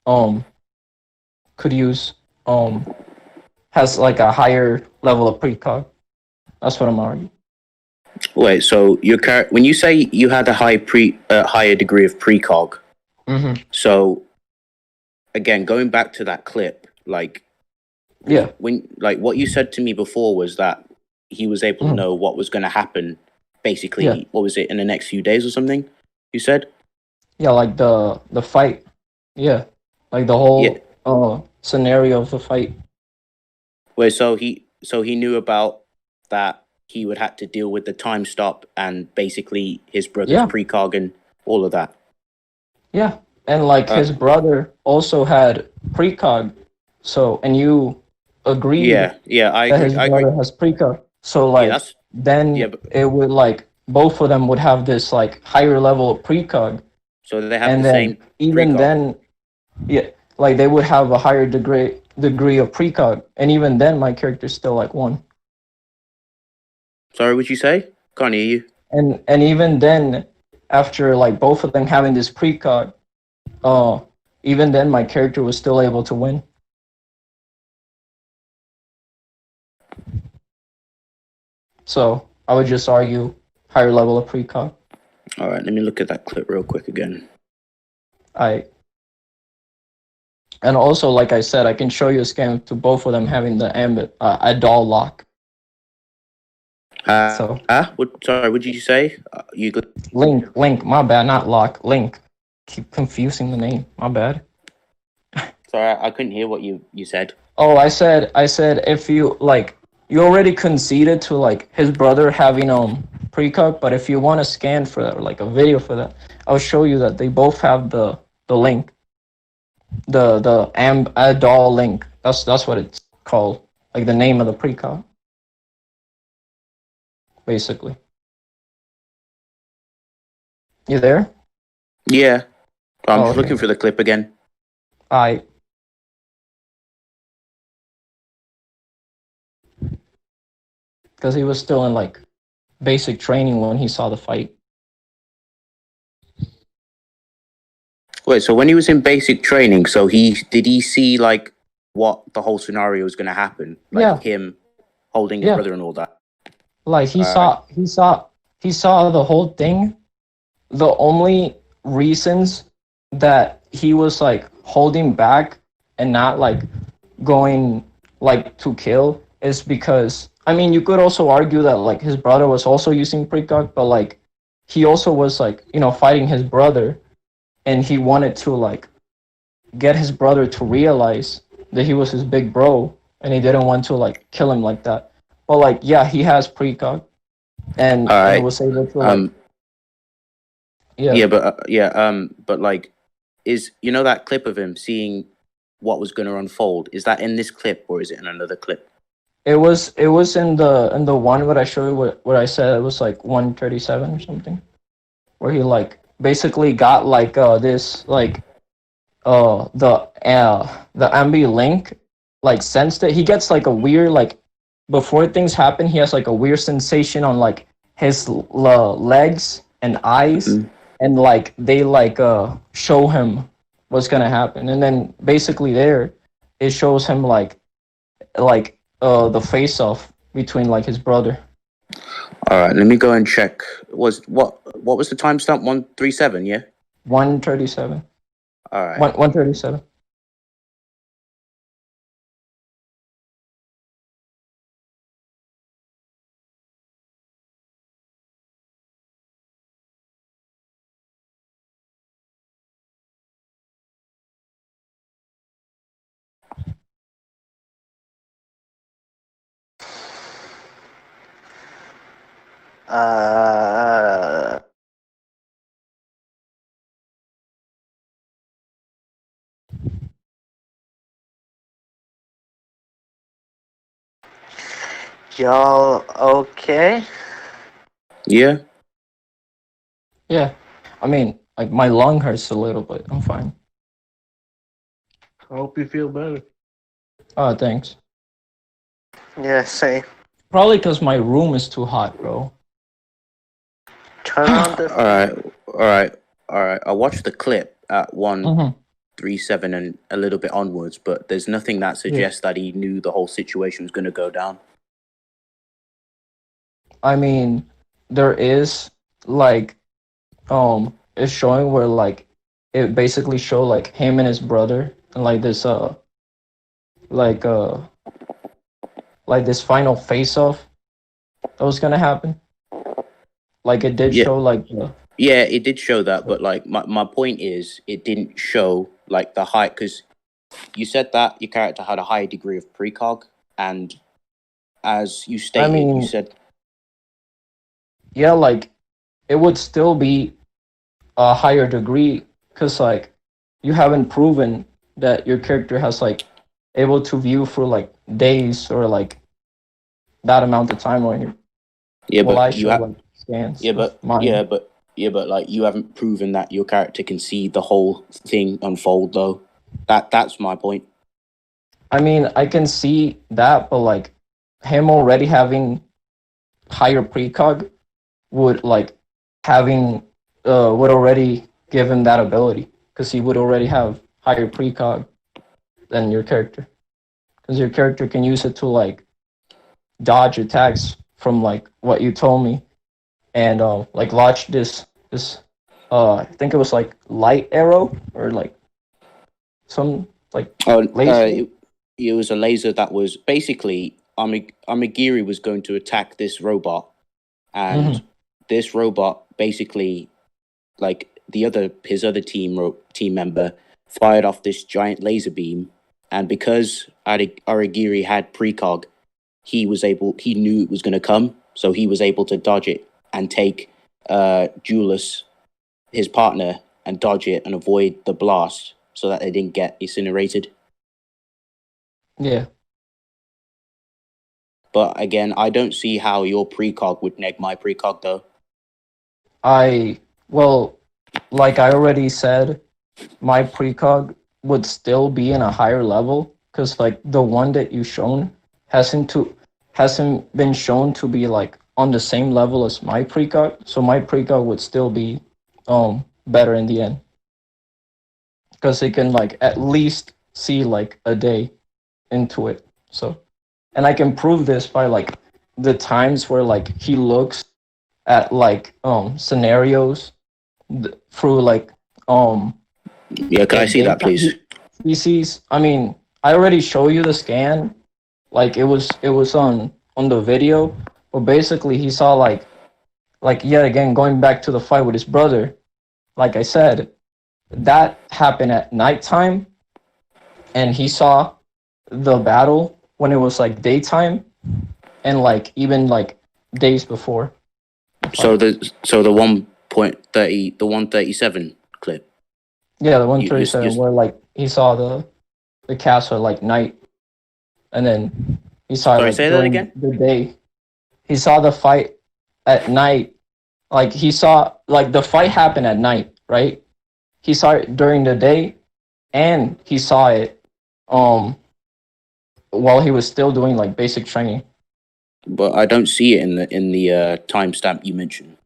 Speaker 3: could use has a higher level of precog. That's what I'm arguing.
Speaker 2: Wait, so when you say you had a higher degree of precog,
Speaker 3: Mm-hmm.
Speaker 2: so again, going back to that clip, like
Speaker 3: Yeah.
Speaker 2: when like what you said to me before was that he was able to know what was going to happen. Basically,
Speaker 3: Yeah.
Speaker 2: what was it in the next few days or something? You said.
Speaker 3: Yeah, like the fight. Yeah, like the
Speaker 2: Yeah.
Speaker 3: whole scenario of the fight.
Speaker 2: Where so he knew about that he would have to deal with the time stop and basically his brother's
Speaker 3: Yeah.
Speaker 2: precog and all of that.
Speaker 3: Yeah, and like his brother also had precog, so and you agreed
Speaker 2: I
Speaker 3: that
Speaker 2: agree.
Speaker 3: his brother has precog. So
Speaker 2: Yeah,
Speaker 3: like then
Speaker 2: but
Speaker 3: it would like both of them would have this like higher level of precog,
Speaker 2: so they have
Speaker 3: and
Speaker 2: the
Speaker 3: then
Speaker 2: same
Speaker 3: even
Speaker 2: precog.
Speaker 3: then, yeah, like they would have a higher degree of precog, and even then my character's still like 1.
Speaker 2: Sorry, what'd you say? Can't hear you.
Speaker 3: And even then, after like both of them having this precog, even then my character was still able to win. So I would just argue higher level of precog.
Speaker 2: All right, let me look at that clip real quick again.
Speaker 3: And also, like I said, I can show you a scan to both of them having the ambit doll lock. So
Speaker 2: Sorry, what did you say?
Speaker 3: Link, my bad, not lock, Link. Keep confusing the name, my bad.
Speaker 2: Sorry, I couldn't hear what you said.
Speaker 3: Oh, I said if you like, you already conceded to like his brother having precog, but if you want a scan for that or like a video for that, I'll show you that they both have the link, the doll link. That's what it's called, like the name of the precog, basically. You there?
Speaker 2: Yeah, I'm just
Speaker 3: okay.
Speaker 2: looking for the clip again.
Speaker 3: Because he was still in like basic training when he saw the fight.
Speaker 2: Wait, so when he was in basic training, so did he see like what the whole scenario was going to happen? Like him holding his brother and all that.
Speaker 3: Like he saw the whole thing. The only reasons that he was like holding back and not like going like to kill is because, I mean, you could also argue that like his brother was also using precog, but like he also was like, you know, fighting his brother, and he wanted to like get his brother to realize that he was his big bro, and he didn't want to like kill him like that. But like, yeah, he has precog, and was able to like,
Speaker 2: but like, is that clip of him seeing what was going to unfold? Is that in this clip or is it in another clip?
Speaker 3: It was in the one where I showed you what I said. It was like 137 or something, where he like basically got like this like the ambi link, like sensed it. He gets like a weird, like before things happen, he has like a weird sensation on like his legs and eyes, and like they like show him what's gonna happen, and then basically there it shows him like the face off between like his brother.
Speaker 2: All right, let me go and check. What was the timestamp? 137, yeah.
Speaker 3: 137.
Speaker 2: All right.
Speaker 3: 137.
Speaker 7: Y'all okay?
Speaker 2: Yeah.
Speaker 3: Yeah. I mean, like my lung hurts a little, but I'm fine.
Speaker 4: I hope you feel better.
Speaker 3: Oh, thanks.
Speaker 7: Yeah, same.
Speaker 3: Probably because my room is too hot, bro.
Speaker 7: Turn on the.
Speaker 2: All right. I watched the clip at 137 and a little bit onwards, but there's nothing that suggests that he knew the whole situation was going to go down.
Speaker 3: I mean, there is like, it's showing where like it basically show like him and his brother and like this like uh like this final face off that was gonna happen. Like it did
Speaker 2: Yeah.
Speaker 3: show like
Speaker 2: Yeah, it did show that, but like my point is, it didn't show like the high, because you said that your character had a high degree of precog, and as you
Speaker 3: I
Speaker 2: stated, you
Speaker 3: mean,
Speaker 2: said
Speaker 3: yeah, like it would still be a higher degree because like you haven't proven that your character has like able to view for like days or like that amount of time on you.
Speaker 2: yeah,
Speaker 3: Well, I
Speaker 2: but you
Speaker 3: showed
Speaker 2: have
Speaker 3: like scans
Speaker 2: yeah,
Speaker 3: of
Speaker 2: but
Speaker 3: mine.
Speaker 2: like you haven't proven that your character can see the whole thing unfold though. That's my point.
Speaker 3: I mean, I can see that, but like him already having higher precog would like having would already give him that ability because he would already have higher precog than your character because your character can use it to like dodge attacks from like what you told me and like launch this I think it was like light arrow or like some like
Speaker 2: Oh,
Speaker 3: laser.
Speaker 2: it was a laser that was basically Amigiri was going to attack this robot, and
Speaker 3: Mm-hmm.
Speaker 2: this robot basically, like his other team member fired off this giant laser beam, and because Arigiri had precog, he knew it was going to come, so he was able to dodge it and take Julius, his partner, and dodge it and avoid the blast so that they didn't get incinerated.
Speaker 3: Yeah,
Speaker 2: But again, I don't see how your precog would neg my precog though.
Speaker 3: well, like I already said, my precog would still be in a higher level because like the one that you shown hasn't been shown to be like on the same level as my precog, so my precog would still be better in the end because it can like at least see like a day into it. So, and I can prove this by like the times where like he looks at like scenarios through like um
Speaker 2: Yeah, can I see that, please?
Speaker 3: he sees. I mean, I already show you the scan. Like it was on the video, but basically he saw like yet again going back to the fight with his brother. Like I said, that happened at nighttime, and he saw the battle when it was like daytime, and like even like days before the
Speaker 2: So
Speaker 3: fight.
Speaker 2: the 1.30, the 137 clip.
Speaker 3: Yeah, the
Speaker 2: You
Speaker 3: 137 where like he saw the castle at like night, and then he saw it
Speaker 2: sorry,
Speaker 3: like
Speaker 2: say that
Speaker 3: during
Speaker 2: again.
Speaker 3: the day. He saw the fight at night. Like he saw like the fight happened at night, right? He saw it during the day, and he saw it while he was still doing like basic training.
Speaker 2: But I don't see it in the timestamp you mentioned.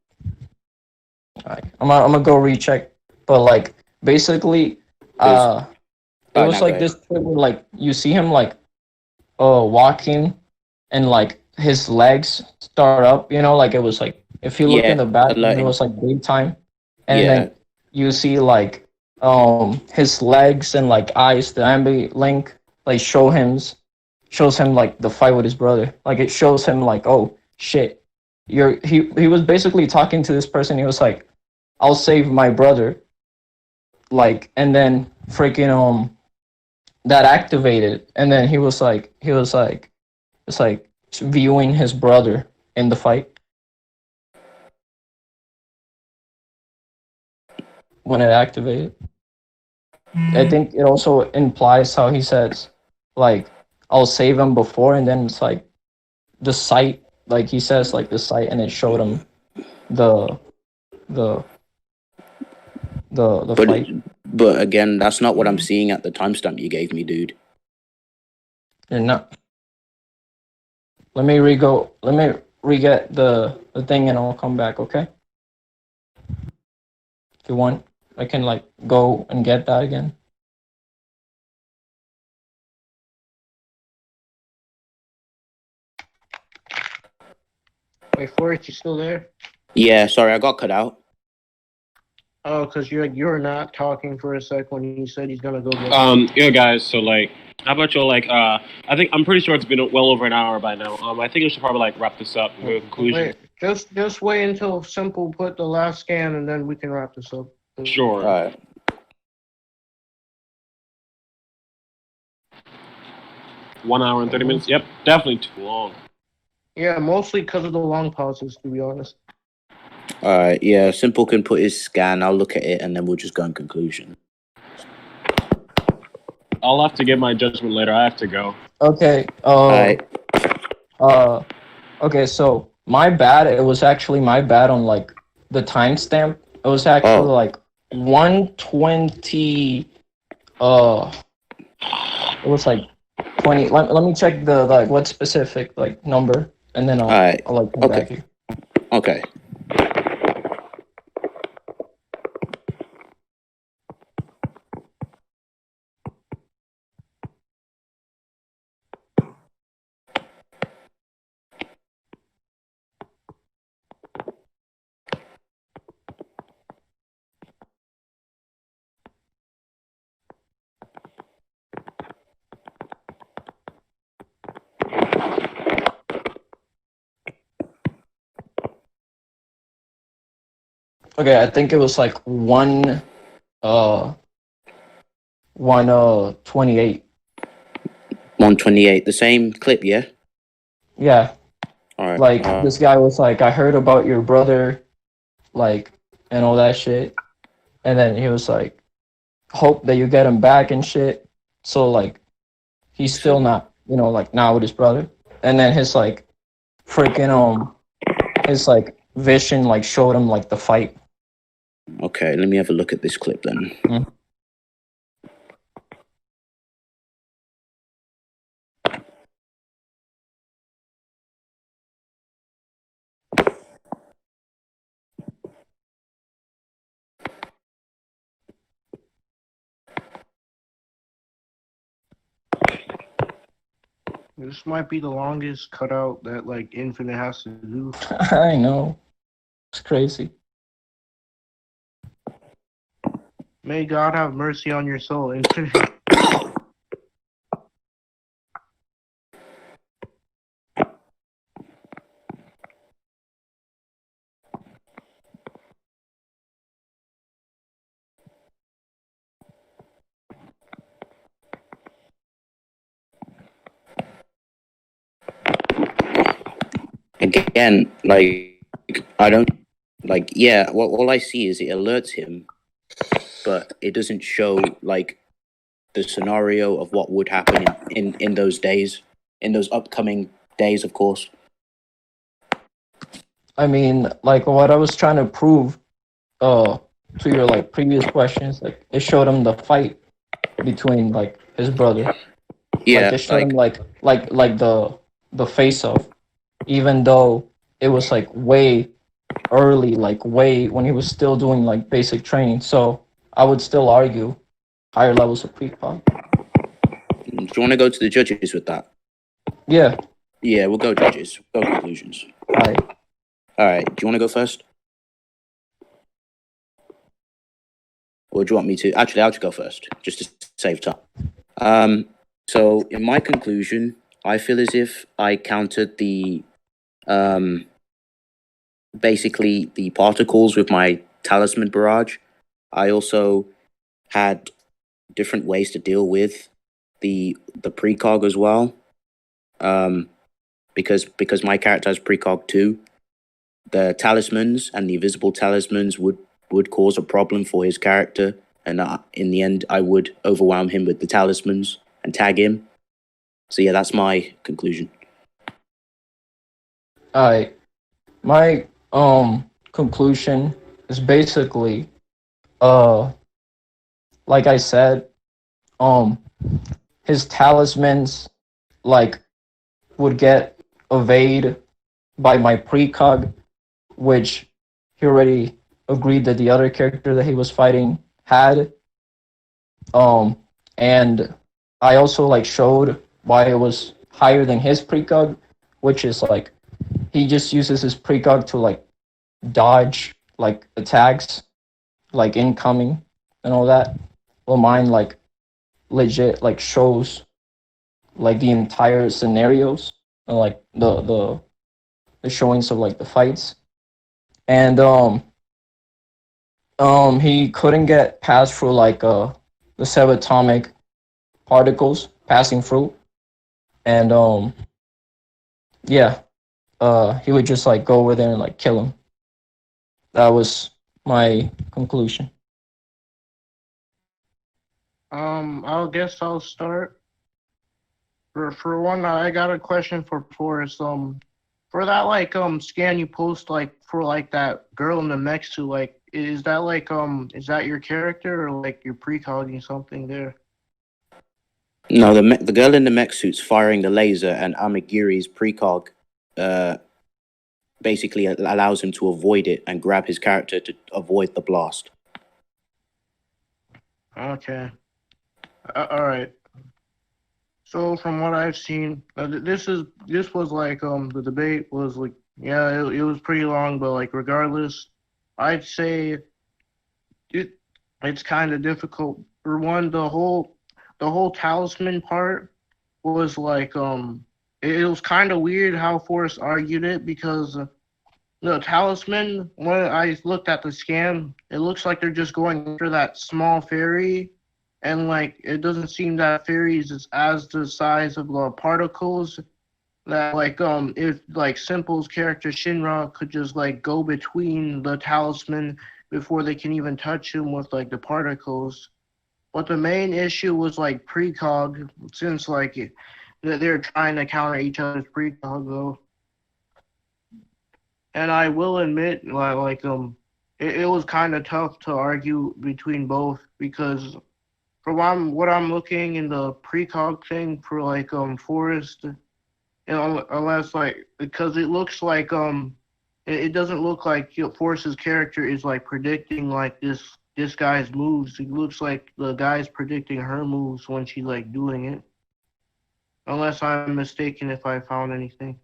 Speaker 3: Alright, I'm gonna go recheck, but like basically,
Speaker 2: Because
Speaker 3: it was
Speaker 2: now go
Speaker 3: like
Speaker 2: ahead.
Speaker 3: this clip where like you see him like walking, and like his legs start up, like it was like if you look in
Speaker 2: Yeah,
Speaker 3: the back, it
Speaker 2: alerting.
Speaker 3: was like daytime, and
Speaker 2: Yeah,
Speaker 3: then you see like his legs and like eyes, the ambi link like shows him like the fight with his brother. Like it shows him like, oh shit, he was basically talking to this person. He was like, I'll save my brother, like, and then freaking that activated, and then he was like it's like viewing his brother in the fight when it activated. I think it also implies how he says, like, I'll save him before, and then it's like the sight, like he says, like the sight, and it showed him the the the
Speaker 2: but
Speaker 3: fight.
Speaker 2: but again, that's not what I'm seeing at the timestamp you gave me, dude.
Speaker 3: You're not. Let me re-go. Let me re-get the thing, and I'll come back. Okay. If you want, I can like go and get that again.
Speaker 4: Wait for it. You still there?
Speaker 2: Yeah, sorry, I got cut out.
Speaker 4: Oh, because you're not talking for a sec when he said he's gonna go get.
Speaker 1: Yeah, guys. So like, how about y'all like? I think I'm pretty sure it's been well over an hour by now. I think we should probably like wrap this up and go to a conclusion.
Speaker 4: Wait, just wait until Simple put the last scan, and then we can wrap this up.
Speaker 1: Sure.
Speaker 2: All right.
Speaker 1: 1 hour and 30 minutes. Yep, definitely too long.
Speaker 4: Yeah, mostly because of the long pauses, to be honest.
Speaker 2: All right. Yeah. Simple can put his scan. I'll look at it, and then we'll just go in conclusion.
Speaker 1: I'll have to give my judgment later. I have to go.
Speaker 3: Okay.
Speaker 2: All right.
Speaker 3: Okay. So my bad. It was actually my bad on like the timestamp. It was actually like 1:20. It was like 20. Let me check the like what specific like number, and then I'll like come back here.
Speaker 2: Okay.
Speaker 3: Okay, I think it was like 128.
Speaker 2: 128. The same clip, yeah.
Speaker 3: Yeah.
Speaker 2: All right.
Speaker 3: Like this guy was like, I heard about your brother, like, and all that shit, and then he was like, hope that you get him back and shit. So like, he's still not, like now with his brother, and then his like, freaking his like vision like showed him like the fight.
Speaker 2: Okay, let me have a look at this clip then.
Speaker 4: This might be the longest cutout that like Infinite has to do.
Speaker 3: I know, it's crazy.
Speaker 4: May God have mercy on your soul, Infinite.
Speaker 2: Again, like I don't like. Yeah, well, all I see is it alerts him, but it doesn't show like the scenario of what would happen in those days, in those upcoming days, of course.
Speaker 3: I mean, like what I was trying to prove, to your like previous questions, like it showed him the fight between like his brother.
Speaker 2: Yeah,
Speaker 3: like it showed him like the face off, even though it was like way early, like way when he was still doing like basic training. So I would still argue higher levels of precog.
Speaker 2: Do you want to go to the judges with that?
Speaker 3: Yeah.
Speaker 2: Yeah, we'll go judges. Go conclusions. All right. Do you want to go first? Or do you want me to? Actually, I'll just go first, just to save time. So in my conclusion, I feel as if I countered the, basically the particles with my talisman barrage. I also had different ways to deal with the precog as well. Because my character has precog 2, the talismans and the invisible talismans would cause a problem for his character, and in the end, I would overwhelm him with the talismans and tag him. So yeah, that's my conclusion.
Speaker 3: My conclusion is basically like I said, his talismans like would get evade by my precog, which he already agreed that the other character that he was fighting had. And I also like showed why it was higher than his precog, which is like he just uses his precog to like dodge like attacks, like incoming and all that. Well, mine like legit like shows like the entire scenarios and like the showings of like the fights. And he couldn't get past through like the subatomic particles passing through. And yeah, he would just like go over there and like kill him. That was my conclusion.
Speaker 4: I'll guess I'll start. For one, I got a question for Forrest. For that like scan you post like for like that girl in the mech suit, like is that like is that your character or like you're precogging something there?
Speaker 2: No, the girl in the mech suit's firing the laser, and Amigiri's precog basically allows him to avoid it and grab his character to avoid the blast.
Speaker 4: Okay. All right. So from what I've seen, this was like the debate was like it was pretty long, but like regardless, I'd say it's kind of difficult. For one, the whole talisman part was like it was kind of weird how Forrest argued it because the talisman, when I looked at the scan, it looks like they're just going after that small fairy, and like it doesn't seem that fairies is as the size of the particles that like if like Simple's character Shinra could just like go between the talisman before they can even touch him with like the particles. But the main issue was like precog, since like they're trying to counter each other's precog though. And I will admit, it was kind of tough to argue between both because, for what I'm looking in the precog thing for like Forest, unless like because it looks like it doesn't look like Forrest's character is like predicting like this guy's moves. It looks like the guy's predicting her moves when she's like doing it. Unless I'm mistaken, if I found anything.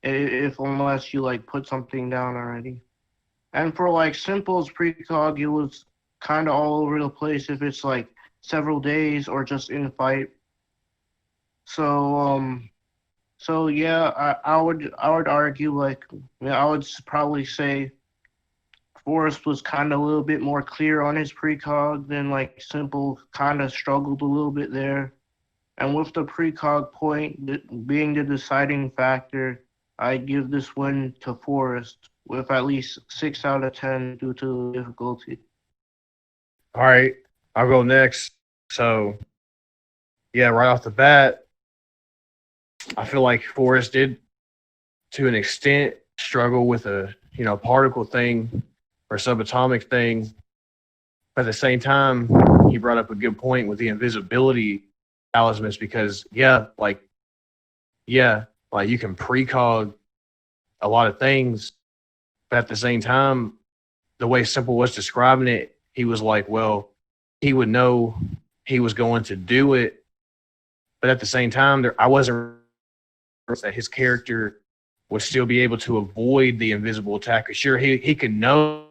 Speaker 4: Unless you like put something down already. And for like Simple's precog, it was kind of all over the place if it's like several days or just in fight. So yeah, I would argue like I would probably say Forrest was kind of a little bit more clear on his precog than like Simple kind of struggled a little bit there. And with the precog point being the deciding factor, I'd give this win to Forrest with at least 6 out of 10 due to difficulty.
Speaker 8: All right, I'll go next. So, yeah, right off the bat, I feel like Forrest did, to an extent, struggle with a particle thing or subatomic thing. But at the same time, he brought up a good point with the invisibility talismans because you can precog a lot of things, but at the same time, the way Simple was describing it, he was like, well, he would know he was going to do it, but at the same time, I wasn't that his character would still be able to avoid the invisible attack. Sure, he could know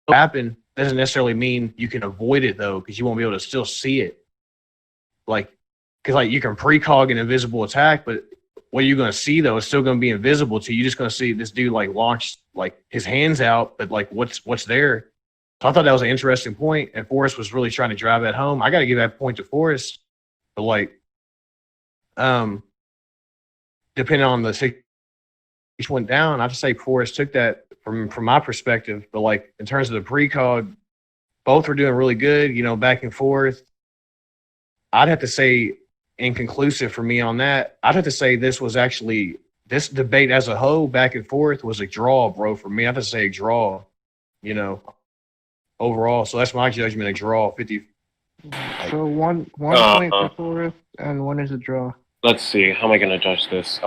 Speaker 8: what happened. Doesn't necessarily mean you can avoid it though, because you won't be able to still see it. Because you can precog an invisible attack, but what you're going to see though is still going to be invisible to you. You're just going to see this dude like launch like his hands out, but like what's there. So I thought that was an interesting point, and Forrest was really trying to drive that home. I got to give that point to Forrest, but depending on the situation went down, I have to say Forrest took that from my perspective. But like in terms of the precog, both were doing really good, back and forth. I'd have to say inconclusive for me on that. I'd have to say this debate as a whole, back and forth, was a draw, bro. For me, I have to say a draw, overall. So that's my judgment, a draw, 50.
Speaker 4: So one point for Forrest and one is a draw.
Speaker 1: Let's see. How am I going to judge this?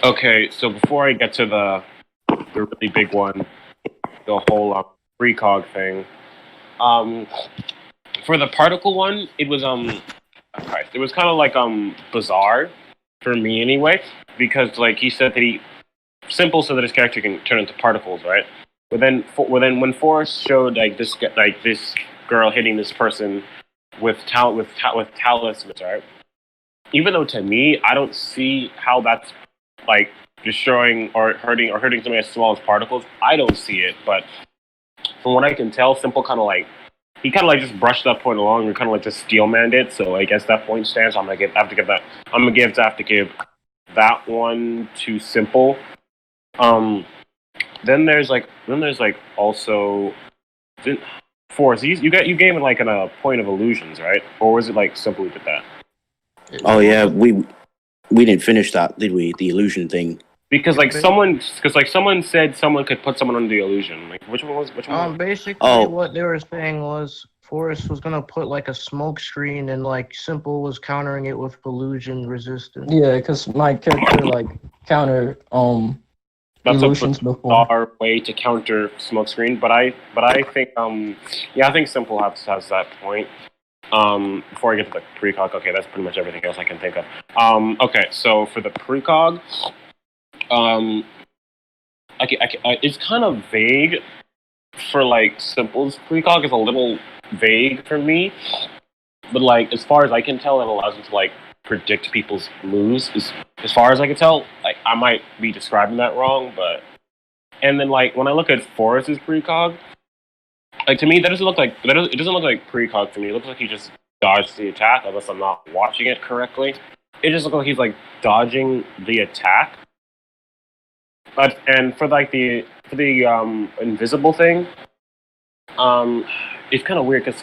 Speaker 1: Okay, so before I get to the really big one, the whole precog thing. For the particle one, it was it was kind of like bizarre for me anyway, because like he said that Simple said that his character can turn into particles, right? when Forrest showed like this girl hitting this person with talismans, right? Even though to me, I don't see how that's like destroying or hurting something as small as particles. I don't see it, but from what I can tell, Simple kind of like he kind of like just brushed that point along and kind of like just steel manned it. So I guess that point stands. I'm gonna have to give that one to Simple. Then there's also Force. You gave it like a point of illusions, right? Or was it like Simple who did that?
Speaker 2: Oh yeah, we didn't finish that, did we? The illusion thing.
Speaker 1: Because someone said someone could put someone under the illusion. Like which one?
Speaker 4: Basically what they were saying was Forrest was gonna put like a smoke screen and like Simple was countering it with illusion resistance.
Speaker 3: Yeah, because my character like counter
Speaker 1: That's
Speaker 3: illusions
Speaker 1: a
Speaker 3: before.
Speaker 1: bizarre way to counter smokescreen, but I think I think Simple has that point. Before I get to the precog, okay, that's pretty much everything else I can think of. Okay, so for the precog, it's kind of vague for like Simple's precog is a little vague for me, but like as far as I can tell, it allows me to like predict people's moves. As far as I can tell, like I might be describing that wrong, but and then like when I look at Forrest's precog, like to me that doesn't look like it doesn't look like precog to me. It looks like he just dodged the attack, unless I'm not watching it correctly. It just looks like he's like dodging the attack. But and for the invisible thing, it's kind of weird because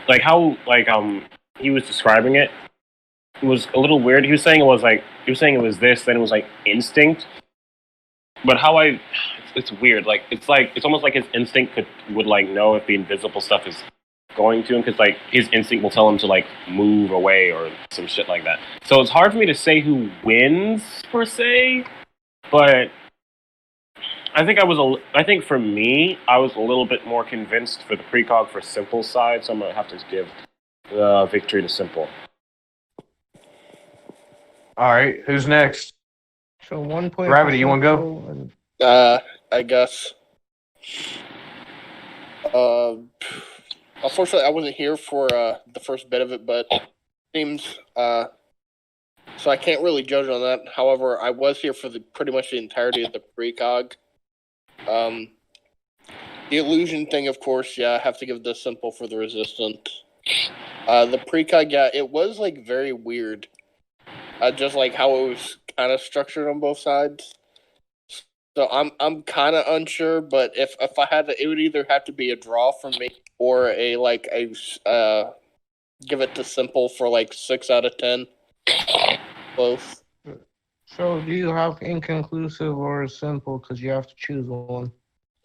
Speaker 1: like how he was describing it was a little weird. He was saying it was this, then it was like instinct. But it's weird. Like it's almost like his instinct would like know if the invisible stuff is going to him, because like his instinct will tell him to like move away or some shit like that. So it's hard for me to say who wins per se, but I think for me, I was a little bit more convinced for the precog for Simple's side, so I'm gonna have to give the victory to Simple.
Speaker 8: All right, who's next?
Speaker 4: So 1 point.
Speaker 8: Gravity, you want to
Speaker 4: go?
Speaker 6: I guess. Unfortunately, I wasn't here for the first bit of it, but it seems so I can't really judge on that. However, I was here for pretty much the entirety of the precog. The illusion thing, of course, I have to give this Simple for the resistance. The precog, it was like very weird. Just like how it was kind of structured on both sides. So I'm kind of unsure, but if I had to, it would either have to be a draw for me or give it to Simple for like 6 out of 10. Both.
Speaker 4: So do you have inconclusive or simple? Because you have to choose one.